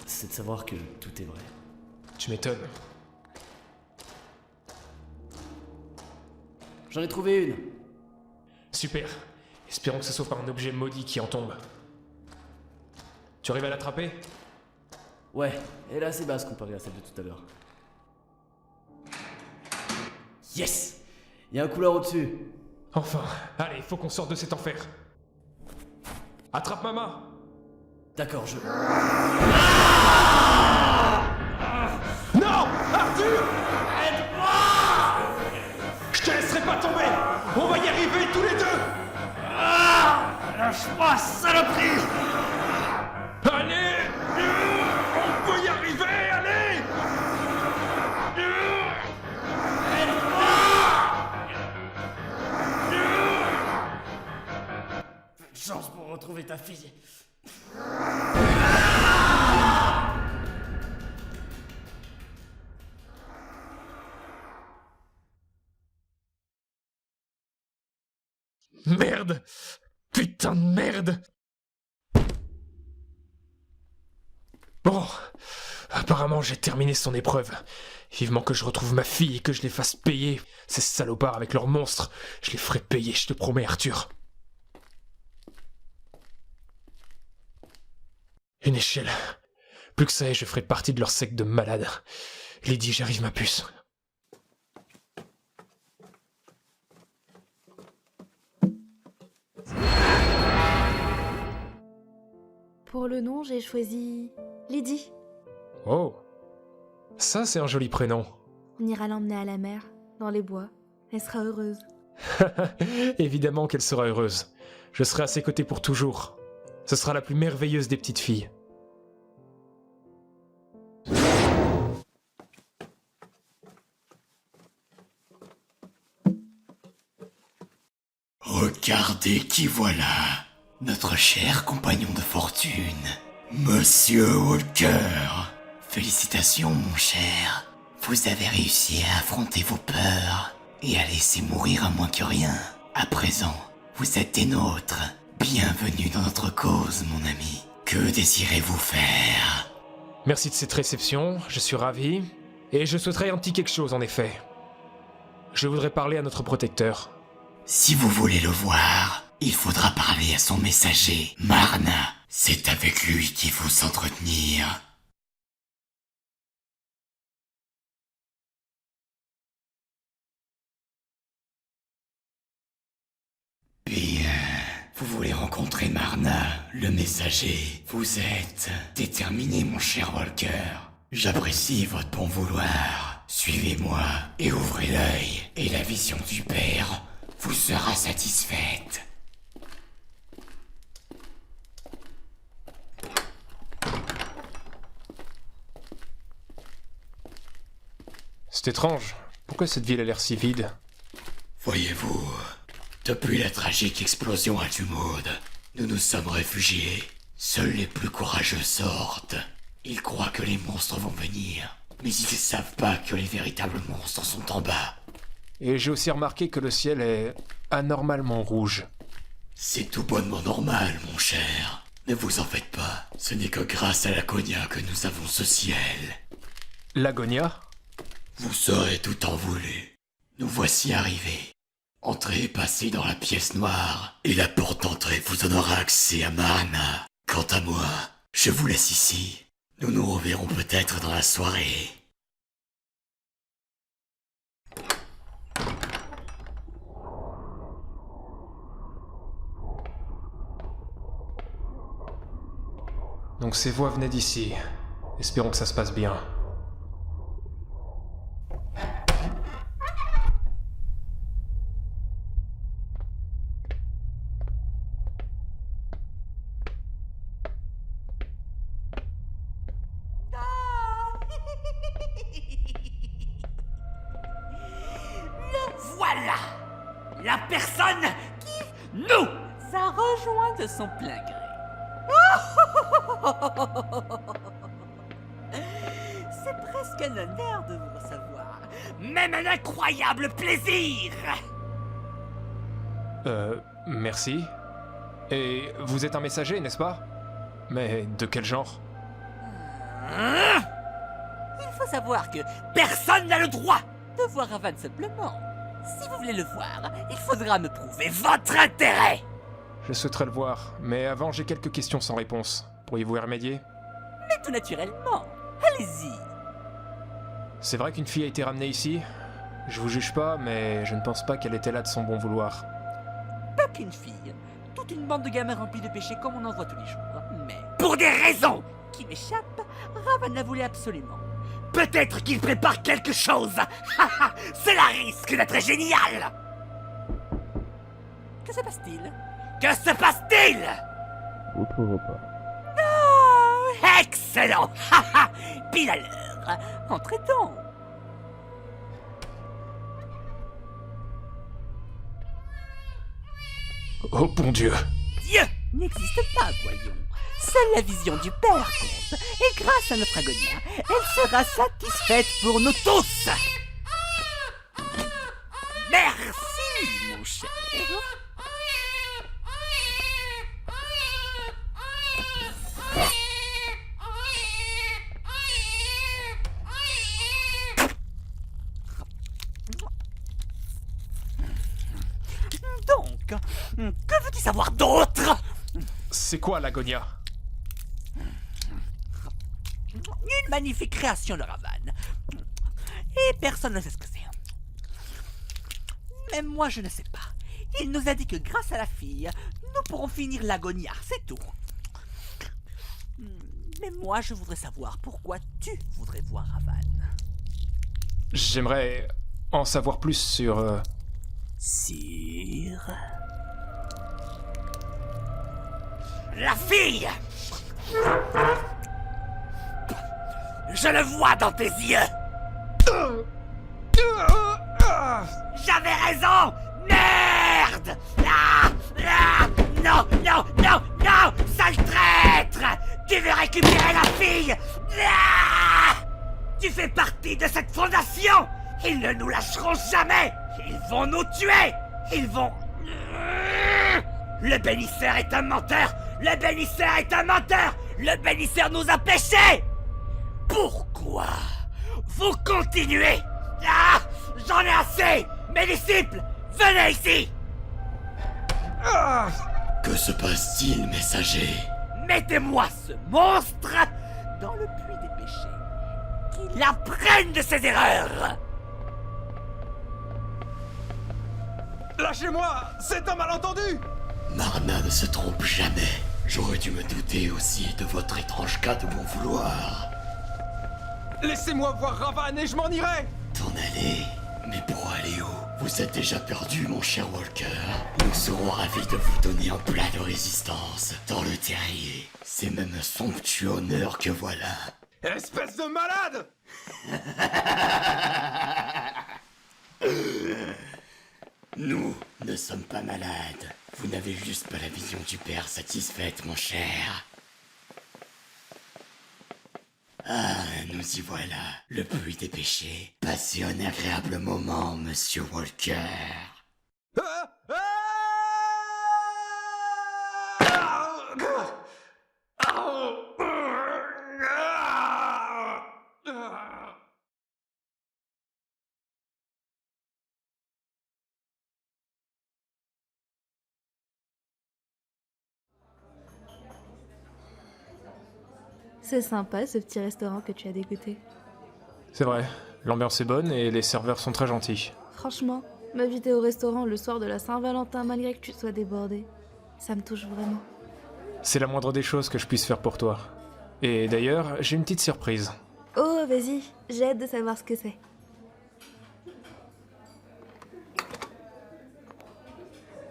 c'est de savoir que tout est vrai. Tu m'étonnes. J'en ai trouvé une! Super. Espérons que ce soit pas un objet maudit qui en tombe. Tu arrives à l'attraper? Ouais, elle est assez basse comparée à celle de tout à l'heure. Yes! Il y a un couloir au-dessus. Enfin, allez, faut qu'on sorte de cet enfer. Attrape ma main. D'accord, je... Non! Arthur! Aide-moi! Je te laisserai pas tomber! On va y arriver tous les deux! Lâche-moi, saloperie! Allez! On peut y arriver, allez! Chance pour retrouver ta fille. Merde! Putain de merde! Bon, apparemment j'ai terminé son épreuve. Vivement que je retrouve ma fille et que je les fasse payer. Ces salopards avec leurs monstres, je les ferai payer, je te promets, Arthur. Une échelle. Plus que ça et je ferai partie de leur secte de malades. Lydie, j'arrive ma puce. Pour le nom, j'ai choisi Lydie. Oh. Ça, c'est un joli prénom. On ira l'emmener à la mer, dans les bois. Elle sera heureuse. Évidemment qu'elle sera heureuse. Je serai à ses côtés pour toujours. Ce sera la plus merveilleuse des petites filles. Regardez qui voilà, notre cher compagnon de fortune, Monsieur Walker. Félicitations, mon cher. Vous avez réussi à affronter vos peurs et à laisser mourir à moins que rien. À présent, vous êtes des nôtres. Bienvenue dans notre cause, mon ami. Que désirez-vous faire? Merci de cette réception, je suis ravi. Et je souhaiterais un petit quelque chose, en effet. Je voudrais parler à notre protecteur. Si vous voulez le voir, il faudra parler à son messager, Marna. C'est avec lui qu'il faut s'entretenir. Bien, Vous voulez rencontrer Marna, le messager. Vous êtes déterminé, mon cher Walker. J'apprécie votre bon vouloir. Suivez-moi et ouvrez l'œil, et la vision du Père vous sera satisfaite. C'est étrange. Pourquoi cette ville a l'air si vide? Voyez-vous, depuis la tragique explosion à Dumode, nous nous sommes réfugiés. Seuls les plus courageux sortent. Ils croient que les monstres vont venir, mais ils ne savent pas que les véritables monstres sont en bas. Et j'ai aussi remarqué que le ciel est anormalement rouge. C'est tout bonnement normal, mon cher. Ne vous en faites pas. Ce n'est que grâce à l'Agonia que nous avons ce ciel. L'Agonia? Vous saurez tout en voulu. Nous voici arrivés. Entrez et passez dans la pièce noire, et la porte d'entrée vous donnera accès à Marna. Quant à moi, je vous laisse ici. Nous nous reverrons peut-être dans la soirée. Donc ces voix venaient d'ici. Espérons que ça se passe bien. Voilà la personne qui nous a rejoint de son plein gré. C'est presque un honneur de vous recevoir, même un incroyable plaisir. Merci. Et vous êtes un messager, n'est-ce pas? Mais de quel genre? Il faut savoir que personne n'a le droit de voir Ravan simplement. Si vous voulez le voir, il faudra me prouver votre intérêt. Je souhaiterais le voir, mais avant j'ai quelques questions sans réponse. Pourriez-vous y remédier? Mais tout naturellement. Allez-y. C'est vrai qu'une fille a été ramenée ici? Je vous juge pas, mais je ne pense pas qu'elle était là de son bon vouloir. Pas qu'une fille. Toute une bande de gamins remplis de péchés comme on en voit tous les jours. Mais pour des raisons qui m'échappent, Ravan la voulait absolument. Peut-être qu'il prépare quelque chose. Cela risque d'être génial. Que se passe-t-il? Que se passe-t-il? Votre repas. Oh, excellent. Pile à l'heure. Entrez donc. Oh bon Dieu! Dieu n'existe pas, voyons. Seule la vision du Père compte. Et grâce à notre Agonia, elle sera satisfaite pour nous tous. Merci, mon cher. Donc, que veux-tu savoir d'autre? C'est quoi l'Agonia? Une magnifique création de Ravan. Et personne ne sait ce que c'est. Même moi, je ne sais pas. Il nous a dit que grâce à la fille, nous pourrons finir l'Agonia, c'est tout. Mais moi, je voudrais savoir pourquoi tu voudrais voir Ravan. J'aimerais en savoir plus sur... Sur... la fille! Je le vois dans tes yeux! J'avais raison! Merde! Non, non, non, non! Sale traître! Tu veux récupérer la fille! Tu fais partie de cette fondation! Ils ne nous lâcheront jamais! Ils vont nous tuer! Ils vont... Le bénisseur est un menteur! Le bénisseur est un menteur! Le bénisseur nous a péchés! Pourquoi vous continuez? J'en ai assez! Mes disciples, venez ici! Que se passe-t-il, messager? Mettez-moi ce monstre dans le puits des péchés. Qu'il apprenne de ses erreurs! Lâchez-moi! C'est un malentendu! Marna ne se trompe jamais. J'aurais dû me douter aussi de votre étrange cas de bon vouloir. Laissez-moi voir Ravan et je m'en irai! T'en aller? Mais pour aller où? Vous êtes déjà perdu, mon cher Walker. Nous serons ravis de vous donner un plat de résistance dans le terrier. C'est même un somptueux honneur que voilà. Espèce de malade! Nous ne sommes pas malades. Vous n'avez juste pas la vision du père satisfaite, mon cher. Ah, nous y voilà. Le puits des péchés. Passez un agréable moment, monsieur Walker. C'est sympa ce petit restaurant que tu as dégoûté. C'est vrai, l'ambiance est bonne et les serveurs sont très gentils. Franchement, m'inviter au restaurant le soir de la Saint-Valentin malgré que tu sois débordé, ça me touche vraiment. C'est la moindre des choses que je puisse faire pour toi. Et d'ailleurs, j'ai une petite surprise. Oh, vas-y, j'ai hâte de savoir ce que c'est.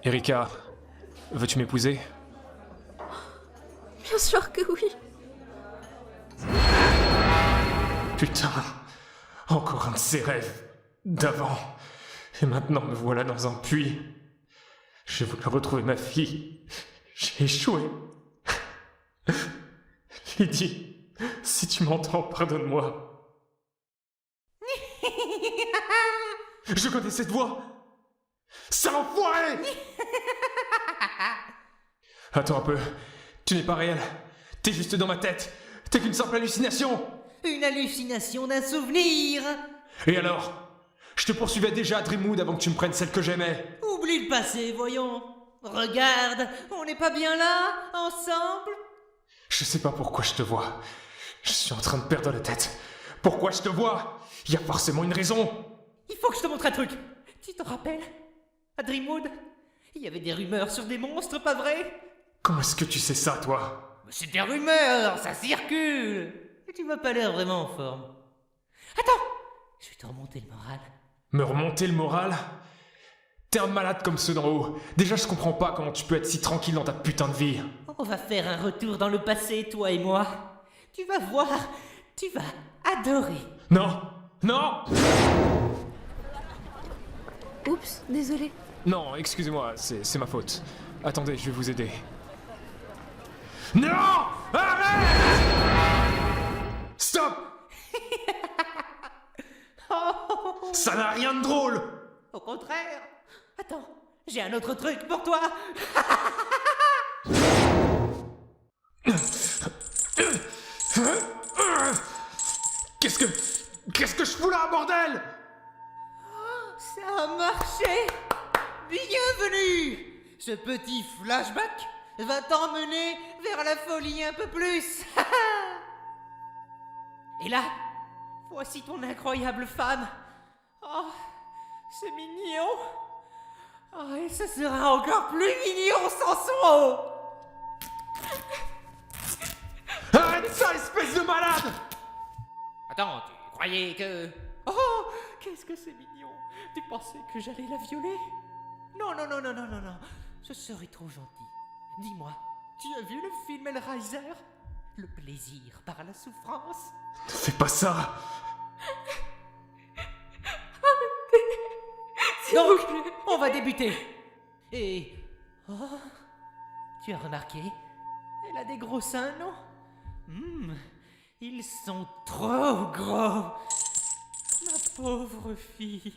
Erika, veux-tu m'épouser? Bien sûr que oui. Putain, encore un de ces rêves d'avant. Et maintenant me voilà dans un puits. J'ai voulu retrouver ma fille. J'ai échoué. Lydie, si tu m'entends, pardonne-moi. Je connais cette voix. Ça l'enfoiré. Attends un peu. Tu n'es pas réel. T'es juste dans ma tête. T'es qu'une simple hallucination. Une hallucination d'un souvenir. Et alors? Je te poursuivais déjà à Dreamwood avant que tu me prennes celle que j'aimais. Oublie le passé, voyons. Regarde, on n'est pas bien là, ensemble? Je sais pas pourquoi je te vois. Je suis en train de perdre la tête. Pourquoi je te vois? Il y a forcément une raison. Il faut que je te montre un truc. Tu te rappelles? À Dreamwood, il y avait des rumeurs sur des monstres, pas vrai? Comment est-ce que tu sais ça, toi? C'est des rumeurs, ça circule. Et tu m'as pas l'air vraiment en forme. Attends, je vais te remonter le moral. Me remonter le moral? T'es un malade comme ceux d'en haut. Déjà, je comprends pas comment tu peux être si tranquille dans ta putain de vie. On va faire un retour dans le passé, toi et moi. Tu vas voir, tu vas adorer. Non, non. Oups, désolé. Non, excusez-moi, c'est ma faute. Attendez, je vais vous aider. Non! Arrête! Stop! Ça n'a rien de drôle! Au contraire. Attends, j'ai un autre truc pour toi. Qu'est-ce que je fous là, bordel? Ça a marché. Bienvenue. Ce petit flashback va t'emmener vers la folie un peu plus. Et là, voici ton incroyable femme. Oh, c'est mignon. Oh, et ça sera encore plus mignon sans son. Arrête ça, espèce de malade! Attends, tu croyais que... Oh, qu'est-ce que c'est mignon. Tu pensais que j'allais la violer? Non, non, non, non, non, non, non. Ce serait trop gentil. Dis-moi, tu as vu le film Hellraiser? Le plaisir par la souffrance? Ne fais pas ça! Donc, on va débuter. Et... Oh, tu as remarqué? Elle a des gros seins, non? Ils sont trop gros. Ma pauvre fille.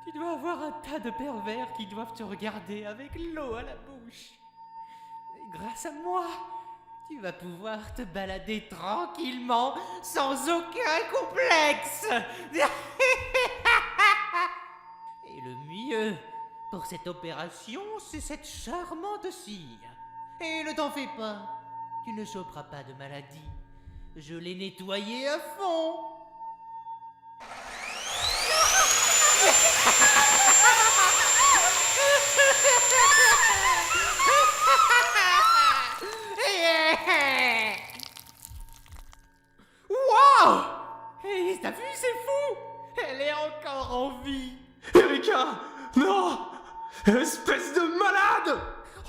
Tu dois avoir un tas de pervers qui doivent te regarder avec l'eau à la bouche. Mais grâce à moi, tu vas pouvoir te balader tranquillement, sans aucun complexe. Et le mieux pour cette opération, c'est cette charmante cire. Et ne t'en fais pas, tu ne choperas pas de maladie. Je l'ai nettoyée à fond. Wow! Hey, t'as vu, c'est fou! Elle est encore en vie! Erika! Non! Espèce de malade!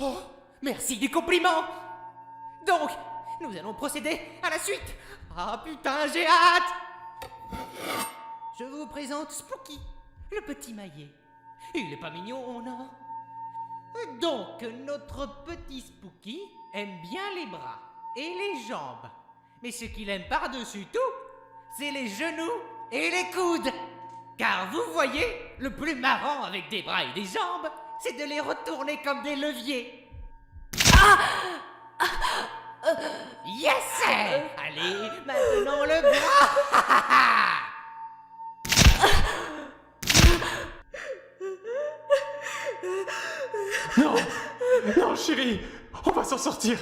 Oh, merci du compliment! Donc, nous allons procéder à la suite! Ah putain, j'ai hâte! Je vous présente Spooky, le petit maillet. Il est pas mignon, non? Donc, notre petit Spooky aime bien les bras et les jambes. Mais ce qu'il aime par-dessus tout, c'est les genoux et les coudes. Car vous voyez, le plus marrant avec des bras et des jambes, c'est de les retourner comme des leviers. Yes! Allez, maintenant le bras! Non! Non, chérie! On va s'en sortir!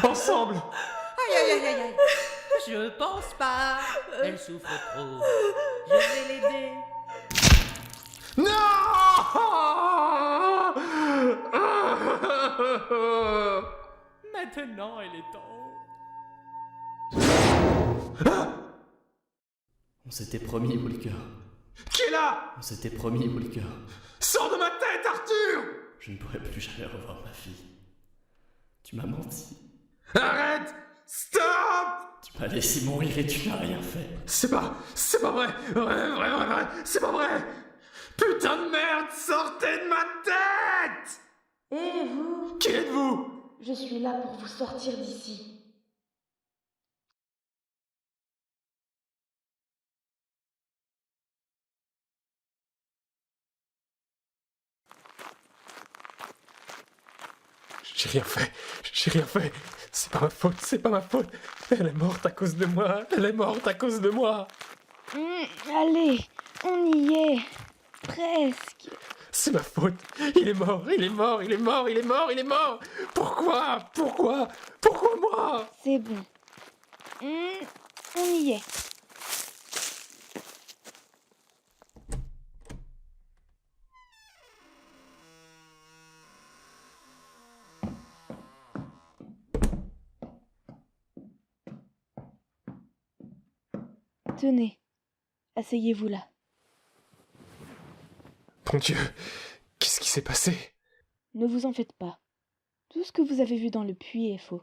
Ensemble! Aïe aïe aïe aïe aïe! Je pense pas! Elle souffre trop! Je vais l'aider! Non! Maintenant, elle est en haut. On s'était promis, Walker. Qui est là? On s'était promis, Walker. Sors de ma tête, Arthur! Je ne pourrai plus jamais revoir ma fille. Tu m'as menti. Arrête! Stop! Tu m'as laissé mourir et tu n'as rien fait. C'est pas vrai! Vrai, c'est pas vrai! Putain de merde, sortez de ma tête! Et vous? Qui êtes-vous? Je suis là pour vous sortir d'ici. J'ai rien fait. C'est pas ma faute. Elle est morte à cause de moi. Allez, on y est. Presque. C'est ma faute. Il est mort. Pourquoi moi? C'est bon. On y est. Tenez, asseyez-vous là. Mon Dieu, qu'est-ce qui s'est passé? Ne vous en faites pas. Tout ce que vous avez vu dans le puits est faux.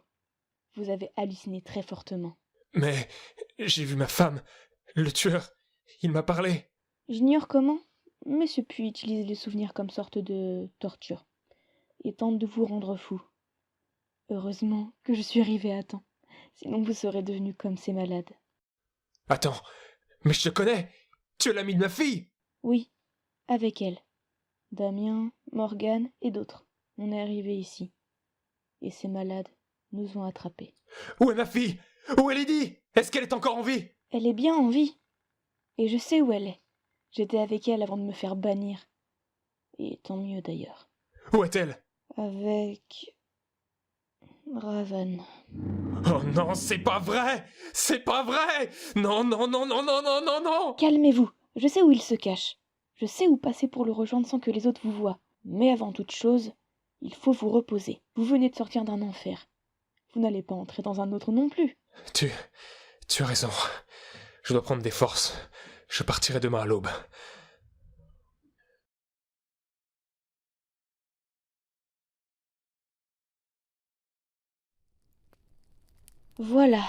Vous avez halluciné très fortement. Mais j'ai vu ma femme, le tueur, il m'a parlé. J'ignore comment, mais ce puits utilise les souvenirs comme sorte de torture et tente de vous rendre fou. Heureusement que je suis arrivée à temps, sinon vous serez devenu comme ces malades. Attends, mais je te connais. Tu es l'ami de ma fille. Oui, avec elle. Damien, Morgane et d'autres. On est arrivés ici. Et ces malades nous ont attrapés. Où est ma fille? Où est Lydie? Est-ce qu'elle est encore en vie? Elle est bien en vie. Et je sais où elle est. J'étais avec elle avant de me faire bannir. Et tant mieux d'ailleurs. Où est-elle? Avec... Ravan. Oh non, c'est pas vrai! Non! Calmez-vous, je sais où il se cache. Je sais où passer pour le rejoindre sans que les autres vous voient. Mais avant toute chose, il faut vous reposer. Vous venez de sortir d'un enfer. Vous n'allez pas entrer dans un autre non plus. Tu as raison. Je dois prendre des forces. Je partirai demain à l'aube. Voilà,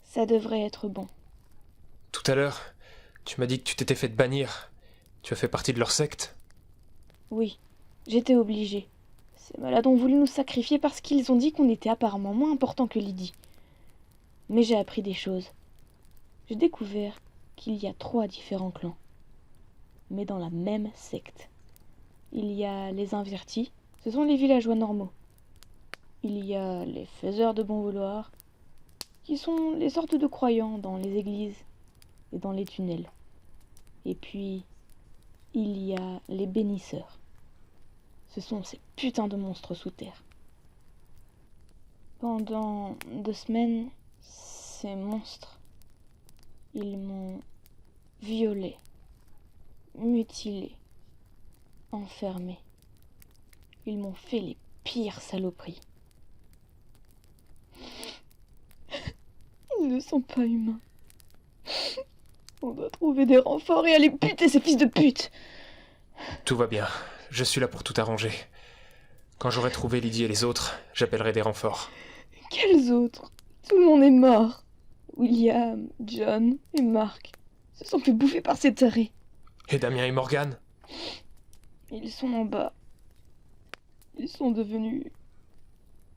ça devrait être bon. Tout à l'heure, tu m'as dit que tu t'étais fait bannir. Tu as fait partie de leur secte? Oui, j'étais obligée. Ces malades ont voulu nous sacrifier parce qu'ils ont dit qu'on était apparemment moins important que Lydie. Mais j'ai appris des choses. J'ai découvert qu'il y a 3 différents clans, mais dans la même secte. Il y a les invertis, ce sont les villageois normaux. Il y a les faiseurs de bon vouloir, qui sont les sortes de croyants dans les églises et dans les tunnels. Et puis, il y a les bénisseurs. Ce sont ces putains de monstres sous terre. Pendant 2 semaines, ces monstres, ils m'ont violée, mutilée, enfermée. Ils m'ont fait les pires saloperies. sens pas humain. On doit trouver des renforts et aller buter ces fils de pute. Tout va bien. Je suis là pour tout arranger. Quand j'aurai trouvé Lydie et les autres, j'appellerai des renforts. Quels autres? Tout le monde est mort. William, John et Mark se sont fait bouffer par ces tarés. Et Damien et Morgan? Ils sont en bas. Ils sont devenus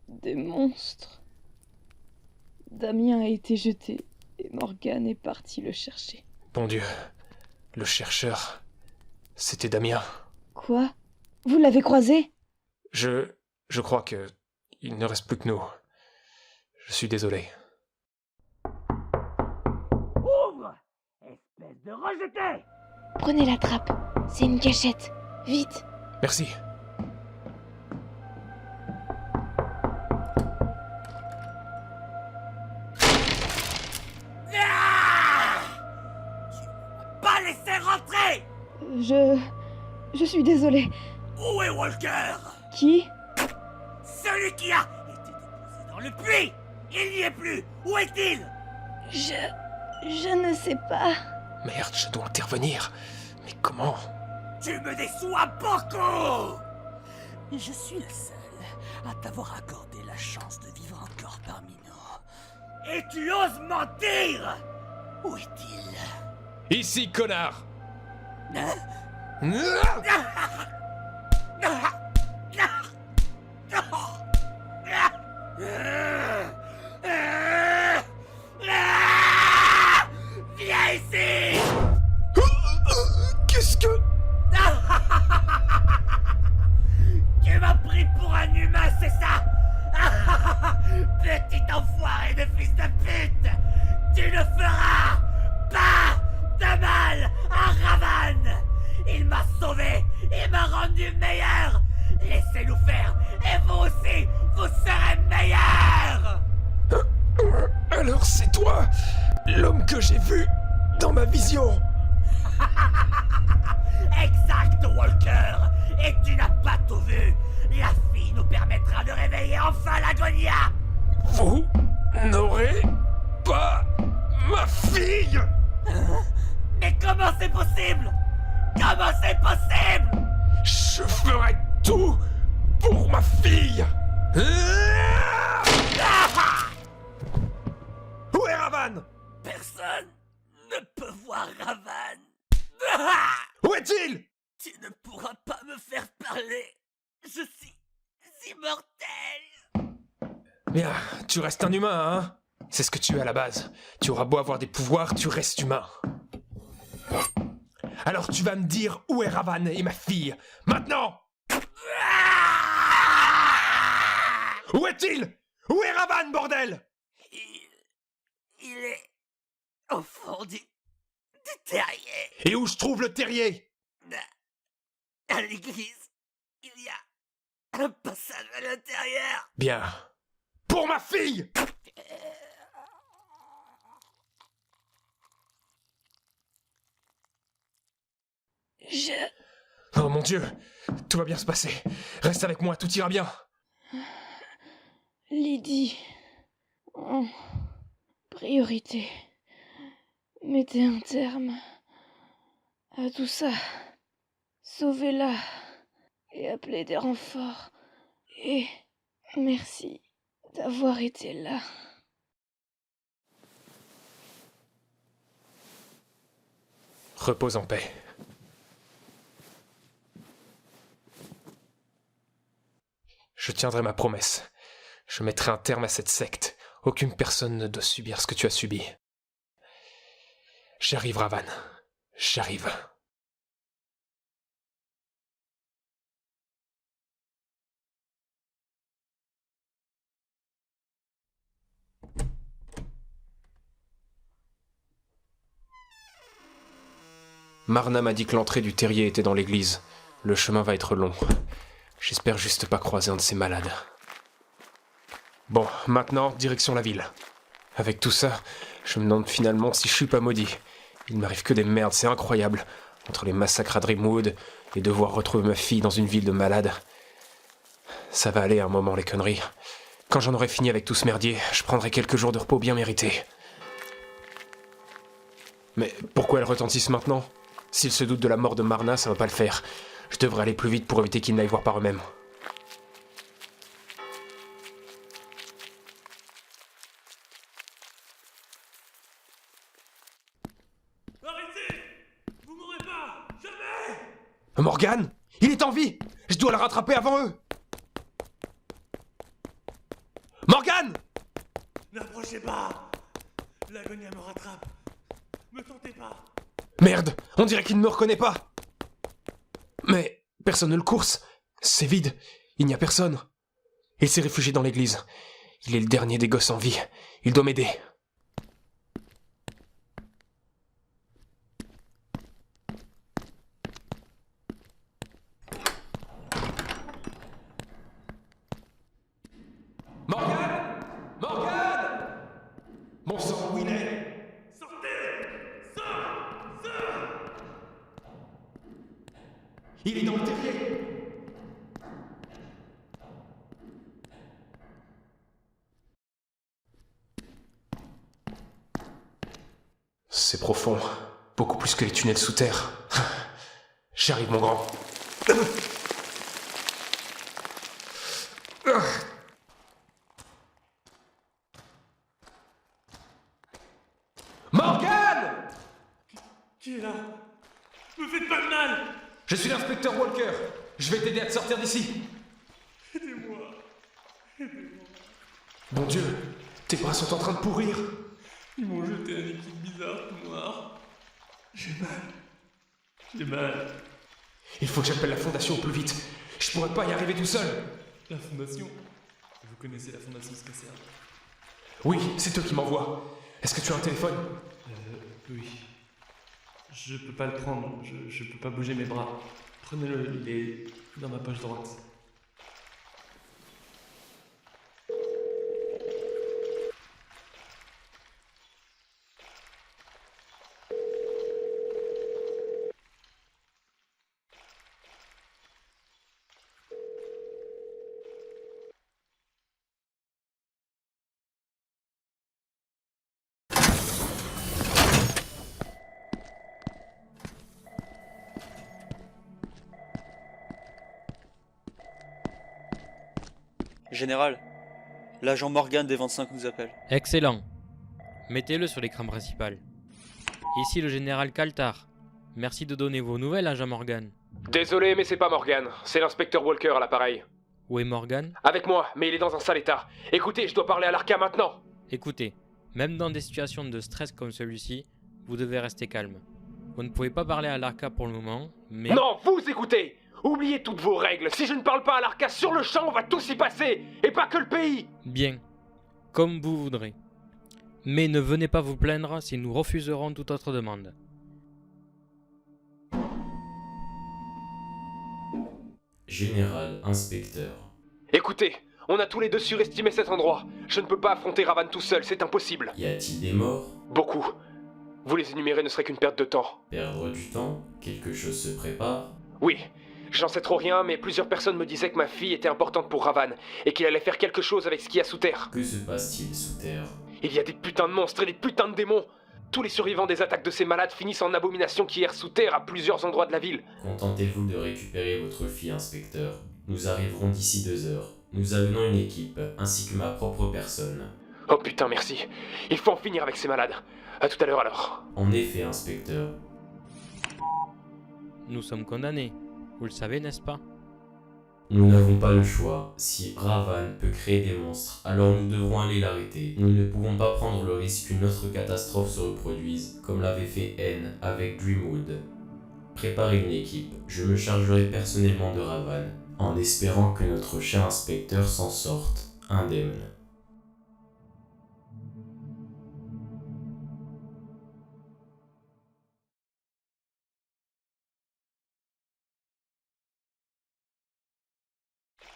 des monstres. Damien a été jeté et Morgan est parti le chercher. Bon Dieu, le chercheur, c'était Damien. Quoi? Vous l'avez croisé? Je crois que il ne reste plus que nous. Je suis désolé. Ouvre! Espèce de rejeté! Prenez la trappe. C'est une cachette. Vite! Merci. Pas laisser rentrer! Je suis désolée. Où est Walker? Qui? Celui qui a été déposé dans le puits! Il n'y est plus! Où est-il? Je ne sais pas. Merde, je dois intervenir. Mais comment? Tu me déçois beaucoup! Je suis le seul à t'avoir accordé la chance de vivre encore parmi nous. Et tu oses mentir! Où est-il? Ici, connard! Viens ici! Qu'est-ce que... Tu m'as pris pour un humain, c'est ça? Petit enfoiré de fils de pute! Tu ne feras pas de mal à Ravan! Il m'a sauvé! Il m'a rendu meilleur! Laissez-nous faire! Et vous aussi, vous serez meilleurs! Alors c'est toi, l'homme que j'ai vu dans ma vision! Exact, Walker! Et tu n'as pas tout vu! La fille nous permettra de réveiller enfin l'Agonia! Vous n'aurez pas ma fille! Mais comment c'est possible? Comment c'est possible? Je ferai tout pour ma fille! Où est Ravan? Personne ne peut voir Ravan! Où est-il? Tu ne pourras pas me faire parler! Je suis immortel! Bien, tu restes un humain, hein? C'est ce que tu es à la base. Tu auras beau avoir des pouvoirs, tu restes humain. Alors tu vas me dire où est Ravan et ma fille, maintenant! Où est-il? Où est Ravan, bordel? Il est au fond du terrier. Et où je trouve le terrier? À l'église, il y a un passage à l'intérieur. Bien. Pour ma fille! Oh mon Dieu! Tout va bien se passer. Reste avec moi, tout ira bien. Lydie. En priorité. Mettez un terme à tout ça. Sauvez-la et appelez des renforts. Et merci d'avoir été là. Repose en paix. Je tiendrai ma promesse. Je mettrai un terme à cette secte. Aucune personne ne doit subir ce que tu as subi. J'arrive, Ravan. J'arrive. Marna m'a dit que l'entrée du terrier était dans l'église. Le chemin va être long. J'espère juste pas croiser un de ces malades. Bon, maintenant, direction la ville. Avec tout ça, je me demande finalement si je suis pas maudit. Il m'arrive que des merdes, c'est incroyable. Entre les massacres à Dreamwood et devoir retrouver ma fille dans une ville de malades. Ça va aller à un moment, les conneries. Quand j'en aurai fini avec tout ce merdier, je prendrai quelques jours de repos bien mérités. Mais pourquoi elles retentissent maintenant? S'ils se doutent de la mort de Marna, ça va pas le faire. Je devrais aller plus vite pour éviter qu'ils n'aillent voir par eux-mêmes. Arrêtez! Vous mourrez pas! Jamais! Morgan! Il est en vie! Je dois le rattraper avant eux! Morgan! N'approchez pas! L'agonia me rattrape. Me tentez pas! Merde! On dirait qu'il ne me reconnaît pas! Mais personne ne le course. C'est vide. Il n'y a personne. Il s'est réfugié dans l'église. Il est le dernier des gosses en vie. Il doit m'aider. Morgan! Morgan! Bon sang, où il est? Sortez! Sors! Il est dans le terrier! C'est profond. Beaucoup plus que les tunnels sous terre. J'arrive, mon grand. Morgan! Qui est là? Me faites pas de mal! Je suis l'inspecteur Walker. Je vais t'aider à te sortir d'ici. Aidez-moi! Aidez-moi! Mon Dieu, tes bras sont en train de pourrir. Ils m'ont jeté un liquide bizarre tout noir. J'ai mal. J'ai mal. Il faut que j'appelle la fondation au plus vite. Je pourrais pas y arriver tout seul. La fondation? Vous connaissez la fondation spéciale? Oui, c'est eux qui m'envoient. Est-ce que tu as un téléphone? Oui. Je peux pas le prendre. Je peux pas bouger mes bras. Prenez-le, il est dans ma poche droite. Général, l'agent Morgan des 25 nous appelle. Excellent. Mettez-le sur l'écran principal. Ici le général Kaltar. Merci de donner vos nouvelles, agent Morgan. Désolé, mais c'est pas Morgan. C'est l'inspecteur Walker à l'appareil. Où est Morgan? Avec moi, mais il est dans un sale état. Écoutez, je dois parler à l'Arca maintenant. Écoutez, même dans des situations de stress comme celui-ci, vous devez rester calme. Vous ne pouvez pas parler à l'Arca pour le moment, mais... Non, vous écoutez! Oubliez toutes vos règles. Si je ne parle pas à l'Arca sur le champ, on va tous y passer. Et pas que le pays. Bien. Comme vous voudrez. Mais ne venez pas vous plaindre si nous refuserons toute autre demande. Général, inspecteur. Écoutez, on a tous les deux surestimé cet endroit. Je ne peux pas affronter Ravan tout seul, c'est impossible. Y a-t-il des morts? Beaucoup. Vous les énumérer ne serait qu'une perte de temps. Perdre du temps? Quelque chose se prépare? Oui. J'en sais trop rien, mais plusieurs personnes me disaient que ma fille était importante pour Ravan, et qu'il allait faire quelque chose avec ce qu'il y a sous terre. Que se passe-t-il sous terre? Il y a des putains de monstres et des putains de démons. Tous les survivants des attaques de ces malades finissent en abominations qui errent sous terre à plusieurs endroits de la ville. Contentez-vous de récupérer votre fille, inspecteur. Nous arriverons d'ici 2 heures. Nous amenons une équipe, ainsi que ma propre personne. Oh putain, merci. Il faut en finir avec ces malades. À tout à l'heure alors. En effet, inspecteur. Nous sommes condamnés. Vous le savez, n'est-ce pas? Nous n'avons pas le choix. Si Ravan peut créer des monstres, alors nous devrons aller l'arrêter. Nous ne pouvons pas prendre le risque qu'une autre catastrophe se reproduise, comme l'avait fait N avec Dreamwood. Préparez une équipe. Je me chargerai personnellement de Ravan, en espérant que notre cher inspecteur s'en sorte indemne.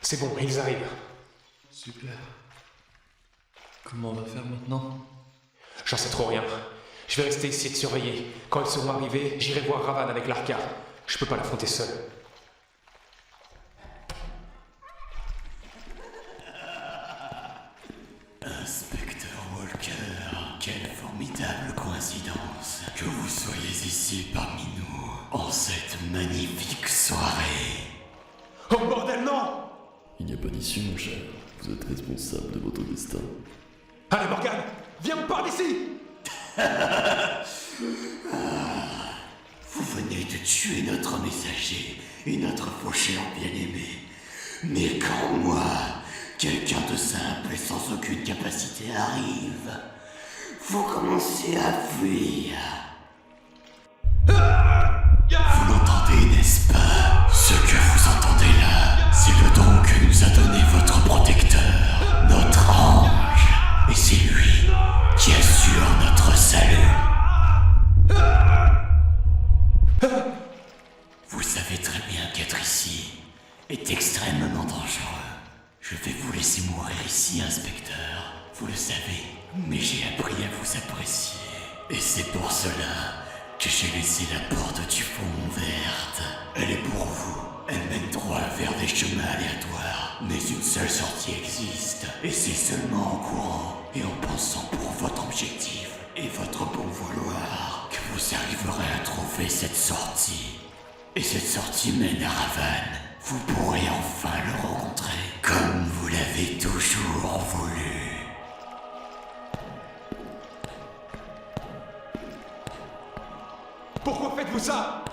C'est bon, ils arrivent. Super. Comment on va faire maintenant? J'en sais trop rien. Je vais rester ici et te surveiller. Quand ils seront arrivés, j'irai voir Ravan avec l'Arca. Je peux pas l'affronter seul. Inspecteur Walker, Quelle formidable coïncidence que vous soyez ici parmi nous en cette magnifique soirée. Oh bordel, non! Il n'y a pas d'issue, mon cher. Vous êtes responsable de votre destin. Allez, Morgane, viens me parler ici! Vous venez de tuer notre messager et notre faucheur bien-aimé. Mais quand moi, quelqu'un de simple et sans aucune capacité arrive, vous commencez à fuir. Vous l'entendez, n'est-ce pas? Ce que vous entendez là, c'est le don que nous a donné votre protecteur, notre ange. Et c'est lui qui assure notre salut. Vous savez très bien qu'être ici est extrêmement dangereux. Je vais vous laisser mourir ici, inspecteur. Vous le savez, mais j'ai appris à vous apprécier. Et c'est pour cela que j'ai laissé la porte du fond ouverte. Elle est pour vous. Elle mène droit vers des chemins aléatoires. Mais une seule sortie existe. Et c'est seulement en courant et en pensant pour votre objectif et votre bon vouloir que vous arriverez à trouver cette sortie. Et cette sortie mène à Ravan. Vous pourrez enfin le rencontrer comme vous l'avez toujours voulu. Pourquoi faites-vous ça?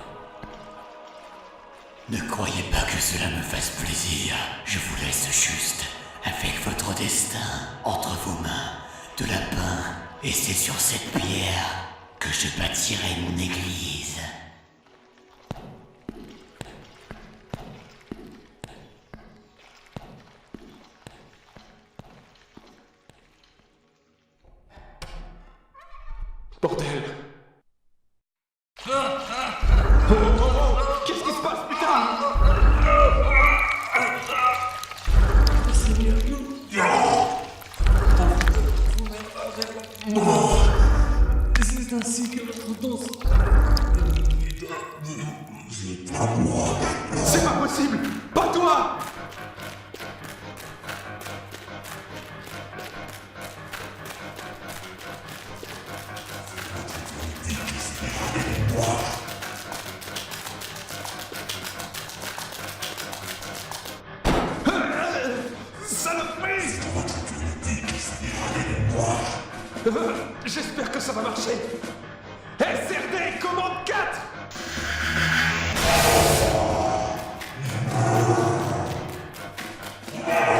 Ne croyez pas que cela me fasse plaisir. Je vous laisse juste avec votre destin entre vos mains de lapin. Et c'est sur cette pierre que je bâtirai mon église. Bordel! Qu'est-ce qui se passe, putain? C'est ainsi que votre danse. C'est pas possible! Pas toi! Saloperie! J'espère que ça va marcher. SRD, commande 4!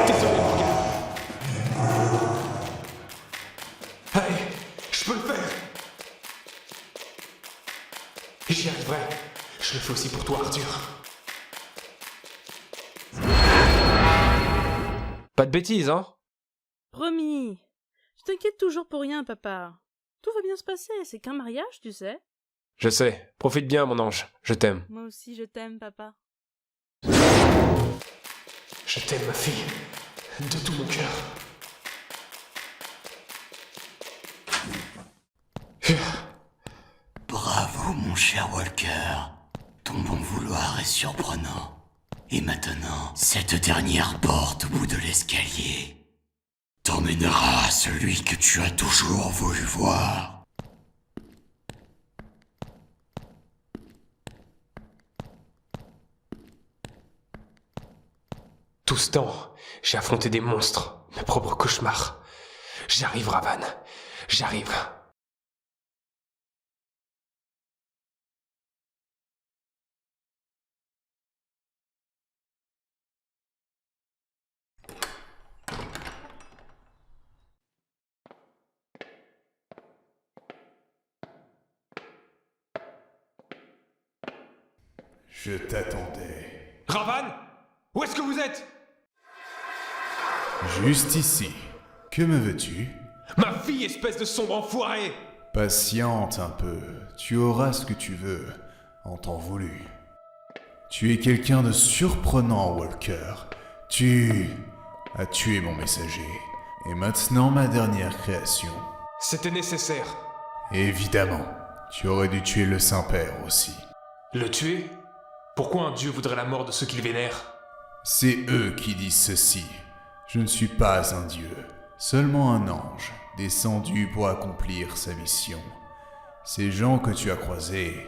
Désolé, Morgane. Allez, je peux le faire. J'y arriverai. Je le fais aussi pour toi, Arthur. Pas de bêtises, hein? Promis. Tu t'inquiètes toujours pour rien, papa. Tout va bien se passer, c'est qu'un mariage, tu sais. Je sais. Profite bien, mon ange. Je t'aime. Moi aussi, je t'aime, papa. Je t'aime, ma fille. De tout mon cœur. Bravo, mon cher Walker. Ton bon vouloir est surprenant. Et maintenant, cette dernière porte au bout de l'escalier t'emmènera à celui que tu as toujours voulu voir. Tout ce temps, j'ai affronté des monstres, mes propres cauchemars. J'arrive, Ravan. J'arrive. Je t'attendais. Ravan? Où est-ce que vous êtes? Juste ici. Que me veux-tu? Ma fille, espèce de sombre enfoiré! Patiente un peu. Tu auras ce que tu veux, en temps voulu. Tu es quelqu'un de surprenant, Walker. Tu as tué mon messager. Et maintenant ma dernière création. C'était nécessaire. Évidemment. Tu aurais dû tuer le Saint-Père aussi. Le tuer? Pourquoi un dieu voudrait la mort de ceux qu'il vénère? C'est eux qui disent ceci. Je ne suis pas un dieu, seulement un ange. descendu pour accomplir sa mission. Ces gens que tu as croisés,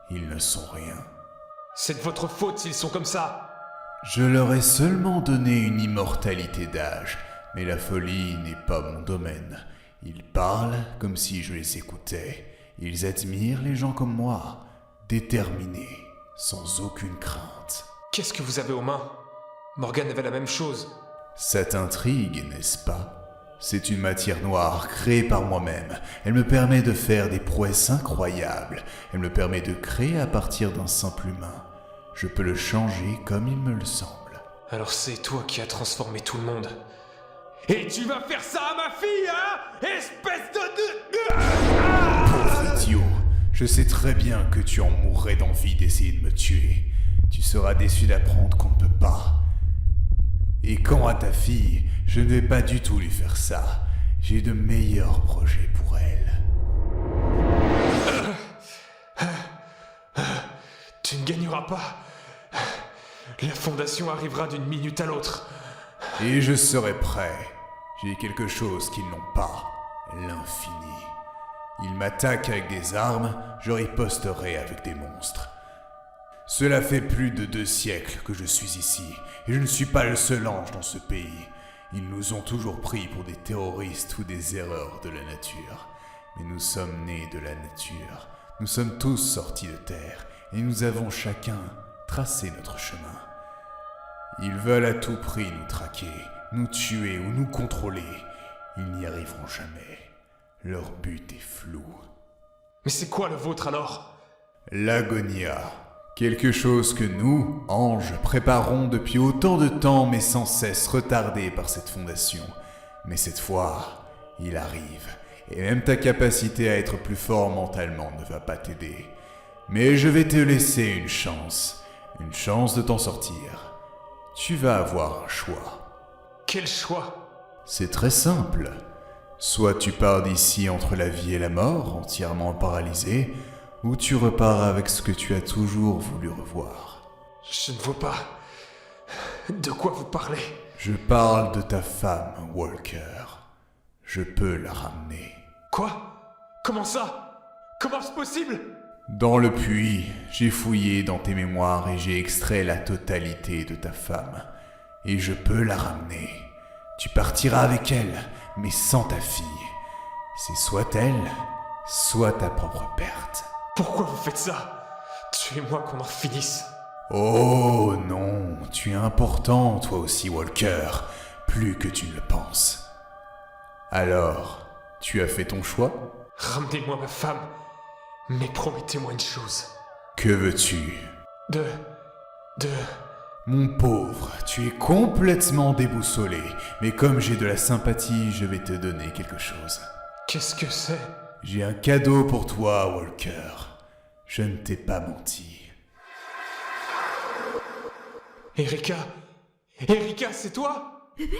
ils ne sont rien. C'est de votre faute s'ils sont comme ça. Je leur ai seulement donné une immortalité d'âge, mais la folie n'est pas mon domaine. Ils parlent comme si je les écoutais. Ils admirent les gens comme moi, déterminés, sans aucune crainte. Qu'est-ce que vous avez aux mains? Morgane avait la même chose. Ça t'intrigue, n'est-ce pas? C'est une matière noire créée par moi-même. Elle me permet de faire des prouesses incroyables. Elle me permet de créer à partir d'un simple humain. Je peux le changer comme il me le semble. Alors c'est toi qui as transformé tout le monde. Et tu vas faire ça à ma fille, hein? Espèce de... Pauvre idiot, je sais très bien que tu en mourrais d'envie d'essayer de me tuer. Tu seras déçu d'apprendre qu'on ne peut pas. Et quant à ta fille, je ne vais pas du tout lui faire ça. J'ai de meilleurs projets pour elle. Tu ne gagneras pas. La fondation arrivera d'une minute à l'autre. Et je serai prêt. J'ai quelque chose qu'ils n'ont pas. L'infini. Ils m'attaquent avec des armes, je riposterai avec des monstres. Cela fait plus de 2 siècles que je suis ici, et je ne suis pas le seul ange dans ce pays. Ils nous ont toujours pris pour des terroristes ou des erreurs de la nature. Mais nous sommes nés de la nature. Nous sommes tous sortis de terre, et nous avons chacun tracé notre chemin. Ils veulent à tout prix nous traquer, nous tuer ou nous contrôler. Ils n'y arriveront jamais. Leur but est flou. Mais c'est quoi le vôtre alors? L'Agonia. Quelque chose que nous, anges, préparons depuis autant de temps mais sans cesse retardé par cette fondation. Mais cette fois, il arrive. Et même ta capacité à être plus fort mentalement ne va pas t'aider. Mais je vais te laisser une chance de t'en sortir. Tu vas avoir un choix. Quel choix? C'est très simple. Soit tu pars d'ici entre la vie et la mort, entièrement paralysé, ou tu repars avec ce que tu as toujours voulu revoir. Je ne vois pas. De quoi vous parlez? Je parle de ta femme, Walker. Je peux la ramener. Quoi? Comment ça? Comment c'est possible? Dans le puits, j'ai fouillé dans tes mémoires et j'ai extrait la totalité de ta femme. Et je peux la ramener. Tu partiras avec elle, mais sans ta fille. C'est soit elle, soit ta propre perte. Pourquoi vous faites ça? Tuez-moi qu'on en finisse. Oh non, tu es important toi aussi, Walker, plus que tu ne le penses. Alors, tu as fait ton choix? Ramenez-moi ma femme, mais promettez-moi une chose. Que veux-tu? De... Mon pauvre, tu es complètement déboussolé, mais comme j'ai de la sympathie, je vais te donner quelque chose. Qu'est-ce que c'est? J'ai un cadeau pour toi, Walker. Je ne t'ai pas menti. Erika? Erika, c'est toi? Bébé?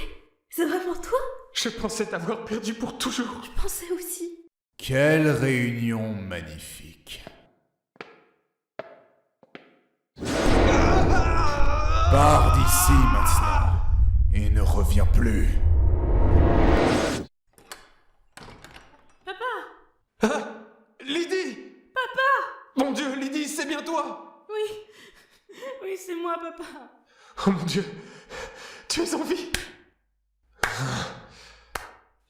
C'est vraiment toi? Je pensais t'avoir perdu pour toujours. Je pensais aussi. Quelle réunion magnifique. Pars d'ici maintenant et ne reviens plus. Hein? Lydie! Papa! Mon Dieu, Lydie, c'est bien toi! Oui. Oui, c'est moi, papa. Oh mon Dieu! Tu es en vie!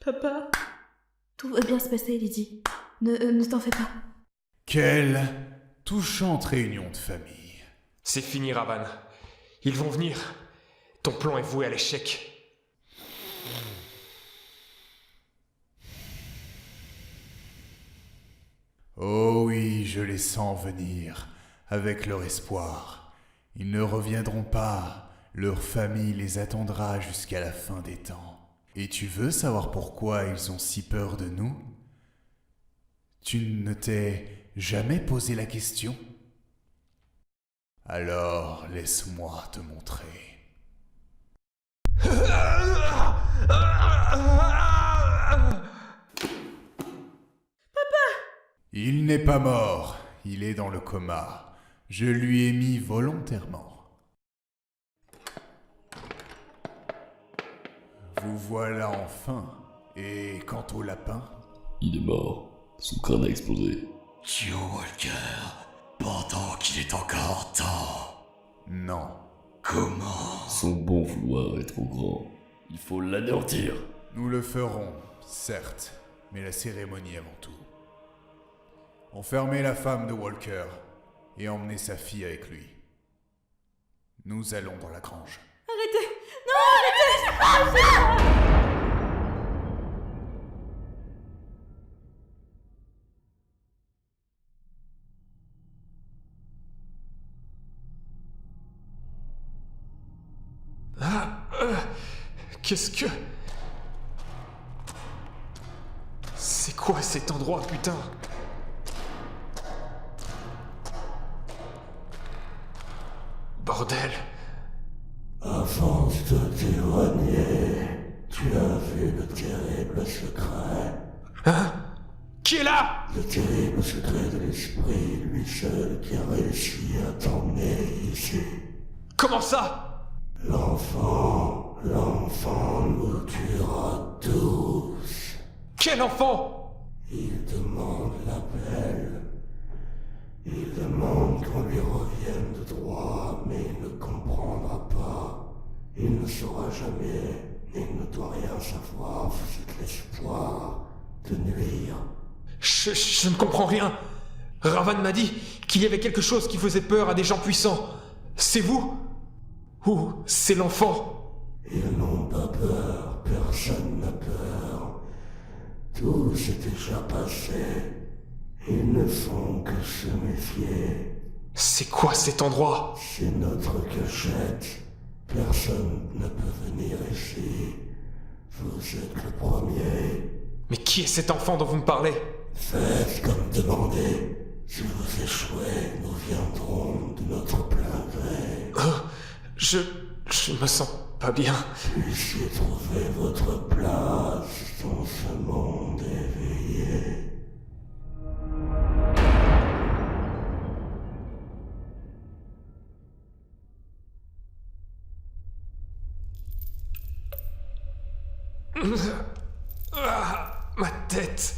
Papa? Tout va bien se passer, Lydie. Ne t'en fais pas. Quelle touchante réunion de famille. C'est fini, Ravan. Ils vont venir. Ton plan est voué à l'échec. Oh oui, je les sens venir, avec leur espoir. Ils ne reviendront pas, leur famille les attendra jusqu'à la fin des temps. Et tu veux savoir pourquoi ils ont si peur de nous? Tu ne t'es jamais posé la question? Alors, laisse-moi te montrer. Il n'est pas mort, il est dans le coma. Je lui ai mis volontairement. Vous voilà enfin. Et quant au lapin? Il est mort. Son crâne a explosé. John Walker, pendant qu'il est encore temps. Non. Comment? Son bon vouloir est trop grand. Il faut l'anéantir. Nous le ferons, certes, mais la cérémonie avant tout. Enfermez la femme de Walker et emmenez sa fille avec lui. Nous allons dans la grange. Arrêtez! Non, arrêtez! Qu'est-ce que... C'est quoi cet endroit, putain? Bordel. Avant de t'éloigner, tu as vu le terrible secret. Hein? Qui est là? Le terrible secret de l'esprit, lui seul qui a réussi à t'emmener ici. Comment ça? L'enfant nous tuera tous. Quel enfant? Il demande l'appel. Il demande qu'on lui revienne de droit, mais il ne comprendra pas. Il ne saura jamais, et il ne doit rien savoir. Vous êtes l'espoir de nuire. Je ne comprends rien. Ravan m'a dit qu'il y avait quelque chose qui faisait peur à des gens puissants. C'est vous? Ou c'est l'enfant? Ils n'ont pas peur, personne n'a peur. Tout s'est déjà passé. Ils ne font que se méfier. C'est quoi cet endroit? C'est notre cachette. Personne ne peut venir ici. Vous êtes le premier. Mais qui est cet enfant dont vous me parlez? Faites comme demandé. Si vous échouez, nous viendrons de notre plein gré. Je me sens pas bien. Puissiez trouver votre place dans ce monde éveillé. Ma tête.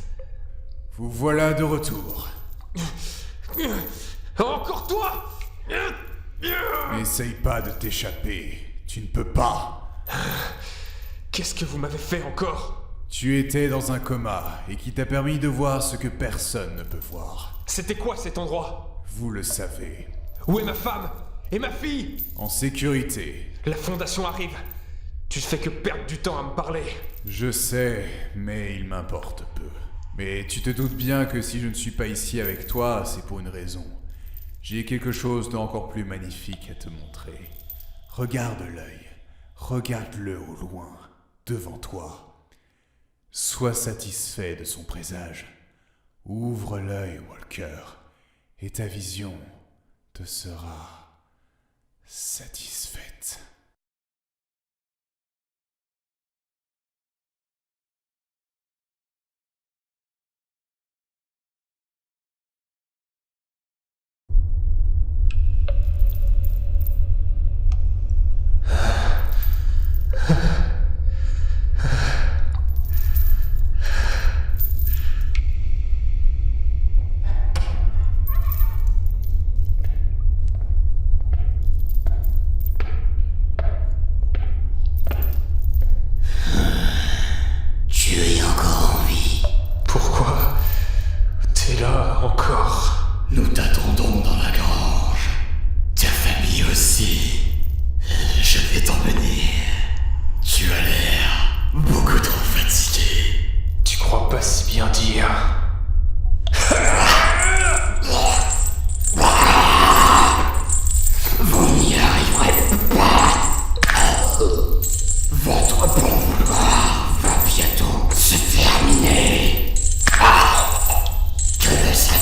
Vous voilà de retour. Encore toi? N'essaye pas de t'échapper. Tu ne peux pas. Qu'est-ce que vous m'avez fait encore? Tu étais dans un coma et qui t'a permis de voir ce que personne ne peut voir. C'était quoi cet endroit? Vous le savez. Où est ma femme? Et ma fille? En sécurité. La fondation arrive. Tu fais que perdre du temps à me parler. Je sais, mais il m'importe peu. Mais tu te doutes bien que si je ne suis pas ici avec toi, c'est pour une raison. J'ai quelque chose d'encore plus magnifique à te montrer. Regarde l'œil. Regarde-le au loin, devant toi. Sois satisfait de son présage. Ouvre l'œil, Walker, et ta vision te sera satisfaite. Nous t'attendons dans la grange. Ta famille aussi. Je vais t'emmener. Tu as l'air beaucoup trop fatigué. Tu crois pas si bien dire. Vous n'y arriverez pas. Votre bon vouloir va bientôt se terminer. Que ça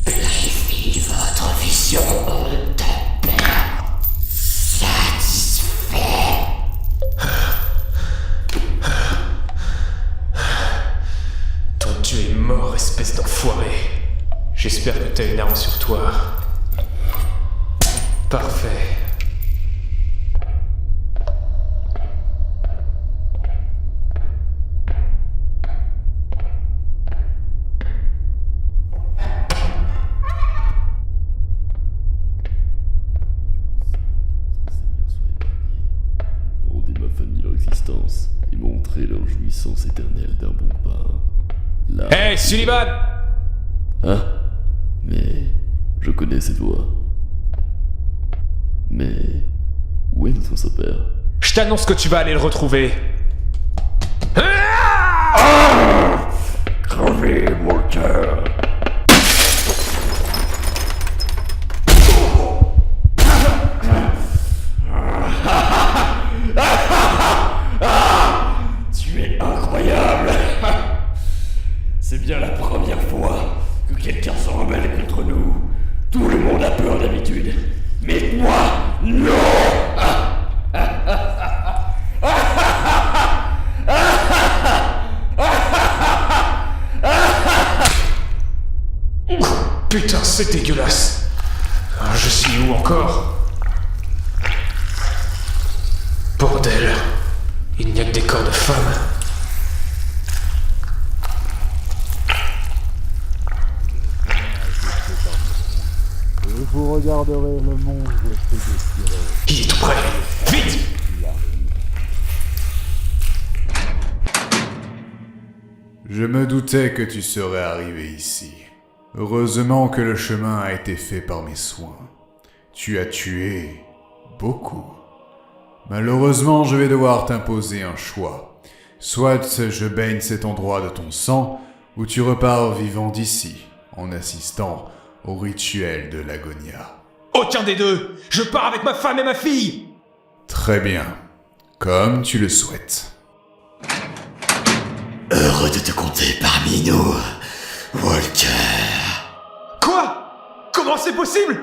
clarifie votre vision de père satisfait. Ton dieu est mort, espèce d'enfoiré. J'espère que t'as une arme sur toi. Parfait. Hey, Sullivan! Ah, mais je connais cette voix. Mais où est notre sauveur? Je t'annonce que tu vas aller le retrouver. Crevez mon cœur. Tu es incroyable. C'est bien la première fois que quelqu'un se rebelle contre nous. Tout le monde a peur d'habitude. Mais moi, non. Putain, c'est dégueulasse. Je suis où encore? Bordel. Il n'y a que des corps de femmes. Et vous regarderez le monde se déchirer. Il est tout près. Vite! Je me doutais que tu serais arrivé ici. Heureusement que le chemin a été fait par mes soins. Tu as tué beaucoup. Malheureusement, je vais devoir t'imposer un choix. Soit je baigne cet endroit de ton sang, ou tu repars vivant d'ici, en assistant au rituel de l'Agonia. Aucun des deux! Je pars avec ma femme et ma fille! Très bien. Comme tu le souhaites. Heureux de te compter parmi nous, Walker. Quoi? Comment c'est possible?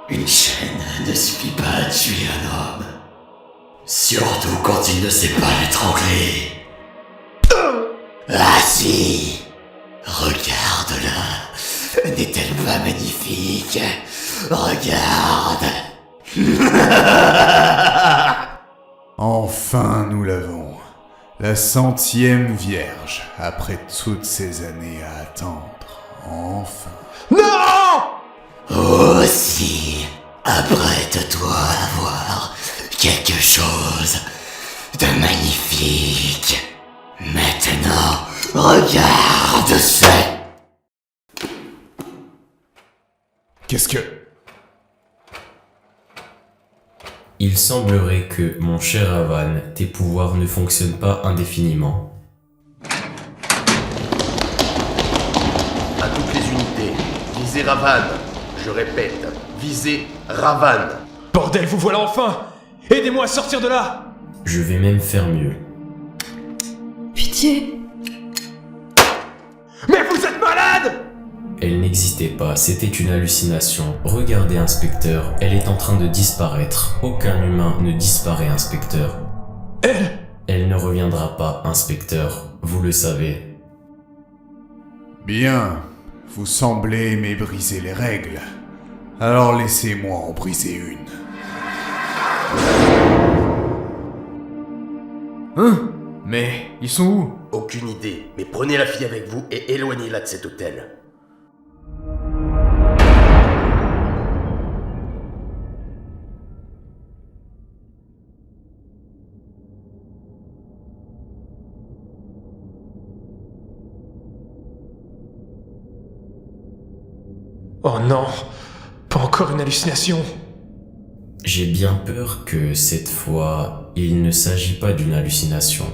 Une chaîne ne suffit pas à tuer un homme. Surtout quand il ne sait pas l'étrangler. Ah si! Regarde-la. N'est-elle pas magnifique? Regarde. Enfin, nous l'avons. La 100e Vierge, après toutes ces années à attendre. Enfin. Non! Oh si, apprête-toi à voir quelque chose de magnifique. Maintenant, regarde ça. Qu'est-ce que... Il semblerait que, mon cher Ravan, tes pouvoirs ne fonctionnent pas indéfiniment. À toutes les unités, visez Ravan. Je répète, visez Ravan. Bordel, vous voilà enfin! Aidez-moi à sortir de là! Je vais même faire mieux. Pitié! Mais vous êtes malade! Elle n'existait pas, c'était une hallucination. Regardez, inspecteur, elle est en train de disparaître. Aucun humain ne disparaît, inspecteur. Elle ne reviendra pas, inspecteur, vous le savez. Bien, vous semblez aimer briser les règles. Alors laissez-moi en briser une. Hein? Mais ils sont où? Aucune idée, mais prenez la fille avec vous et éloignez-la de cet hôtel. Oh non, pas encore une hallucination. J'ai bien peur que, cette fois, il ne s'agit pas d'une hallucination.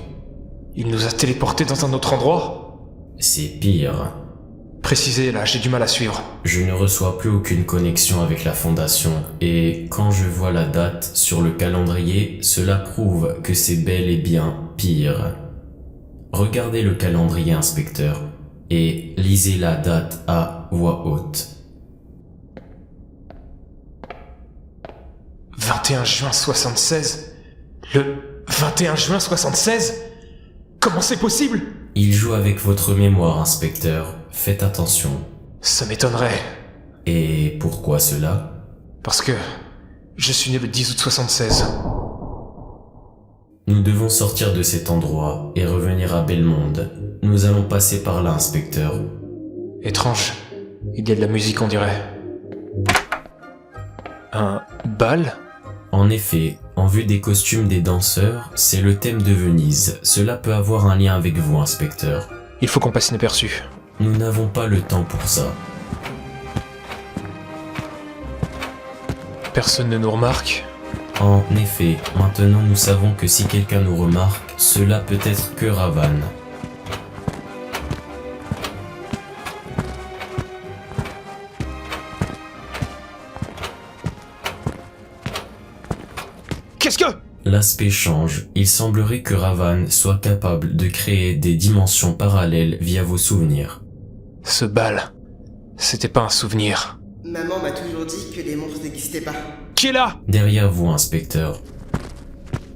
Il nous a téléportés dans un autre endroit? C'est pire. Précisez, là, j'ai du mal à suivre. Je ne reçois plus aucune connexion avec la Fondation, et quand je vois la date sur le calendrier, cela prouve que c'est bel et bien pire. Regardez le calendrier, inspecteur, et lisez la date à voix haute. 21 juin 76? Le 21 juin 76? Comment c'est possible? Il joue avec votre mémoire, inspecteur. Faites attention. Ça m'étonnerait. Et pourquoi cela? Parce que je suis né le 10 août 76. Nous devons sortir de cet endroit et revenir à Belmonde. Nous allons passer par là, inspecteur. Étrange. Il y a de la musique, on dirait. Un bal? En effet, en vue des costumes des danseurs, c'est le thème de Venise. Cela peut avoir un lien avec vous, inspecteur. Il faut qu'on passe inaperçu. Nous n'avons pas le temps pour ça. Personne ne nous remarque. En effet, maintenant nous savons que si quelqu'un nous remarque, cela peut être que Ravan. Qu'est-ce que... L'aspect change. Il semblerait que Ravan soit capable de créer des dimensions parallèles via vos souvenirs. Ce bal, c'était pas un souvenir. Maman m'a toujours dit que les monstres n'existaient pas. Qui est là? Derrière vous, inspecteur.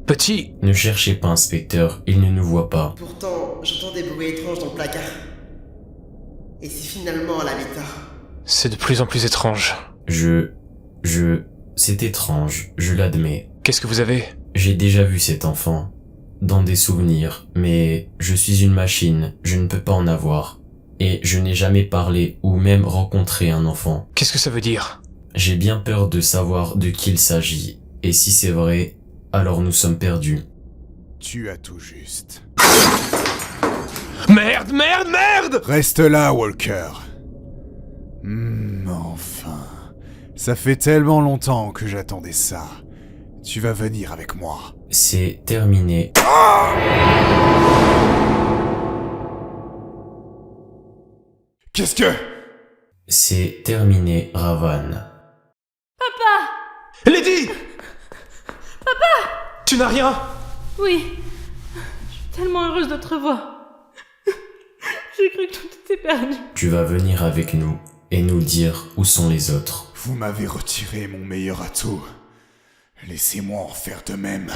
Petit. Ne cherchez pas, inspecteur, il ne nous voit pas. Pourtant, j'entends des bruits étranges dans le placard. Et c'est finalement à l'habitat. C'est de plus en plus étrange. C'est étrange, je l'admets. Qu'est-ce que vous avez? J'ai déjà vu cet enfant. Dans des souvenirs, mais je suis une machine, je ne peux pas en avoir. Et je n'ai jamais parlé ou même rencontré un enfant. Qu'est-ce que ça veut dire? J'ai bien peur de savoir de qui il s'agit. Et si c'est vrai, alors nous sommes perdus. Tu as tout juste. Merde, merde, merde! Reste là, Walker. Enfin. Ça fait tellement longtemps que j'attendais ça. Tu vas venir avec moi. C'est terminé. Qu'est-ce que... C'est terminé, Ravan. Papa! Lady! Papa! Tu n'as rien? Oui. Je suis tellement heureuse de te revoir. J'ai cru que tout était perdu. Tu vas venir avec nous et nous dire où sont les autres. Vous m'avez retiré mon meilleur atout. Laissez-moi en faire de même.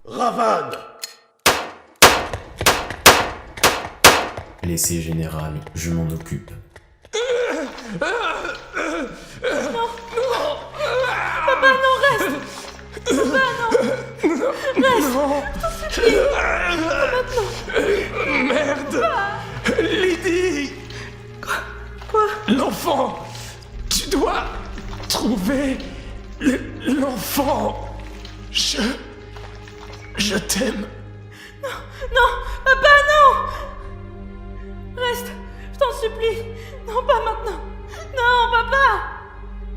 Ravan! Laissez, général, je m'en occupe. Non! Papa, non, reste! Papa, non! Reste! T'en supplie! Maintenant! Merde! Lydie! Quoi? L'enfant! Tu dois trouver l'enfant! Je t'aime! Non! Papa, non! Reste! Je t'en supplie! Non, pas maintenant! Non, papa!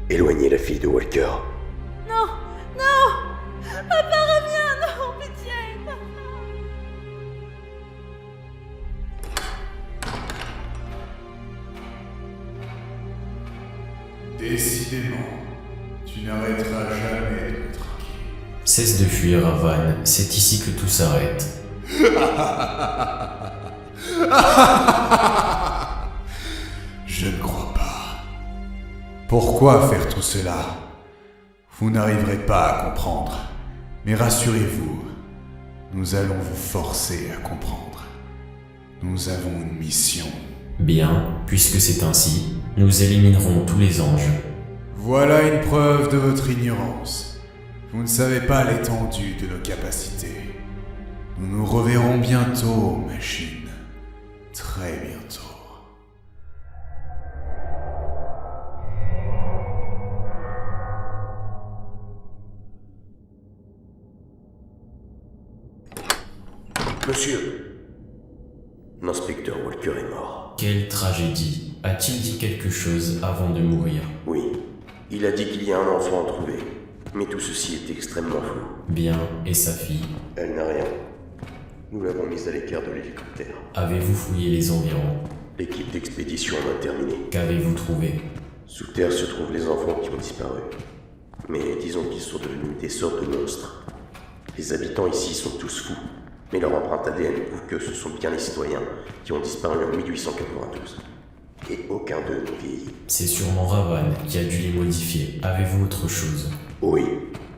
Éloignez la fille de Walker. Non! Non! Papa, reviens! Non, pitié! Décidément, tu n'arrêteras jamais de me traquer. Cesse de fuir, Ravan, c'est ici que tout s'arrête. Je ne crois pas. Pourquoi faire tout cela? Vous n'arriverez pas à comprendre. Mais rassurez-vous, nous allons vous forcer à comprendre. Nous avons une mission. Bien, puisque c'est ainsi, nous éliminerons tous les anges. Voilà une preuve de votre ignorance. Vous ne savez pas l'étendue de nos capacités. Nous nous reverrons bientôt, machine. Très bientôt. Monsieur, l'inspecteur Walker est mort. Quelle tragédie. A-t-il dit quelque chose avant de mourir? Oui, il a dit qu'il y a un enfant à trouver. Mais tout ceci est extrêmement flou. Bien, et sa fille? Elle n'a rien. Nous l'avons mise à l'écart de l'hélicoptère. Avez-vous fouillé les environs? L'équipe d'expédition en a terminé. Qu'avez-vous trouvé? Sous terre se trouvent les enfants qui ont disparu. Mais disons qu'ils sont devenus des sortes de monstres. Les habitants ici sont tous fous. Mais leur empreinte ADN prouve que ce sont bien les citoyens qui ont disparu en 1892. Et aucun d'eux n'a vieilli. C'est sûrement Ravan qui a dû les modifier. Avez-vous autre chose? Oui,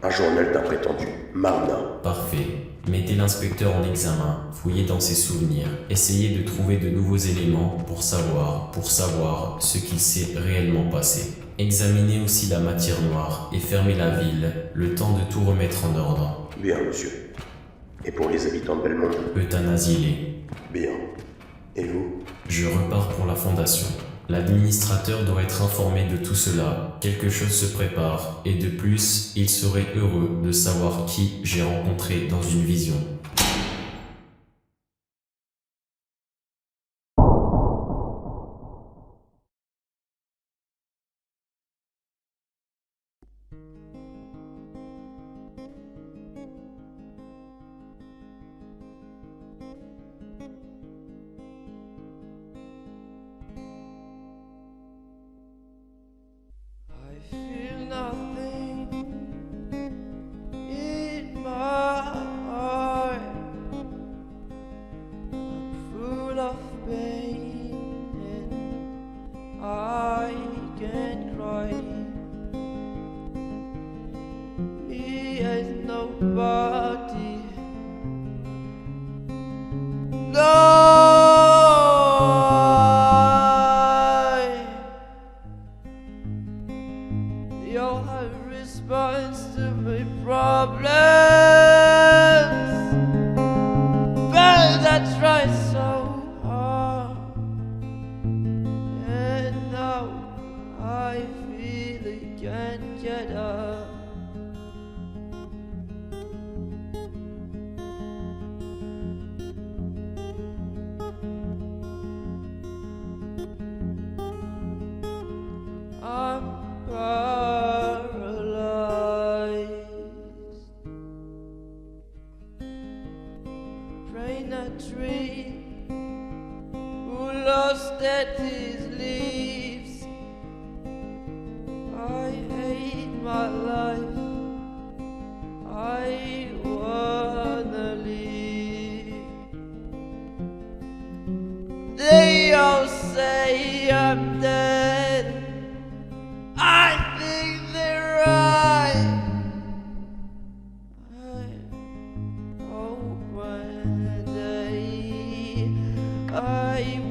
un journal d'un prétendu Marna. Parfait. Mettez l'inspecteur en examen, fouillez dans ses souvenirs, essayez de trouver de nouveaux éléments pour savoir ce qu'il s'est réellement passé. Examinez aussi la matière noire et fermez la ville, le temps de tout remettre en ordre. Bien, monsieur. Et pour les habitants de Belmont? Euthanasiez-les. Bien. Et vous? Je repars pour la fondation. L'administrateur doit être informé de tout cela. Quelque chose se prépare. Et de plus, il serait heureux de savoir qui j'ai rencontré dans une vision. You'll have response to my problems, but I tried so hard, and now I feel I can't get up. I'm paralyzed. Brain a tree who lost at his leaves. I hate my life. I wanna leave. They all say I'm dead. I think they're right. I hope one day I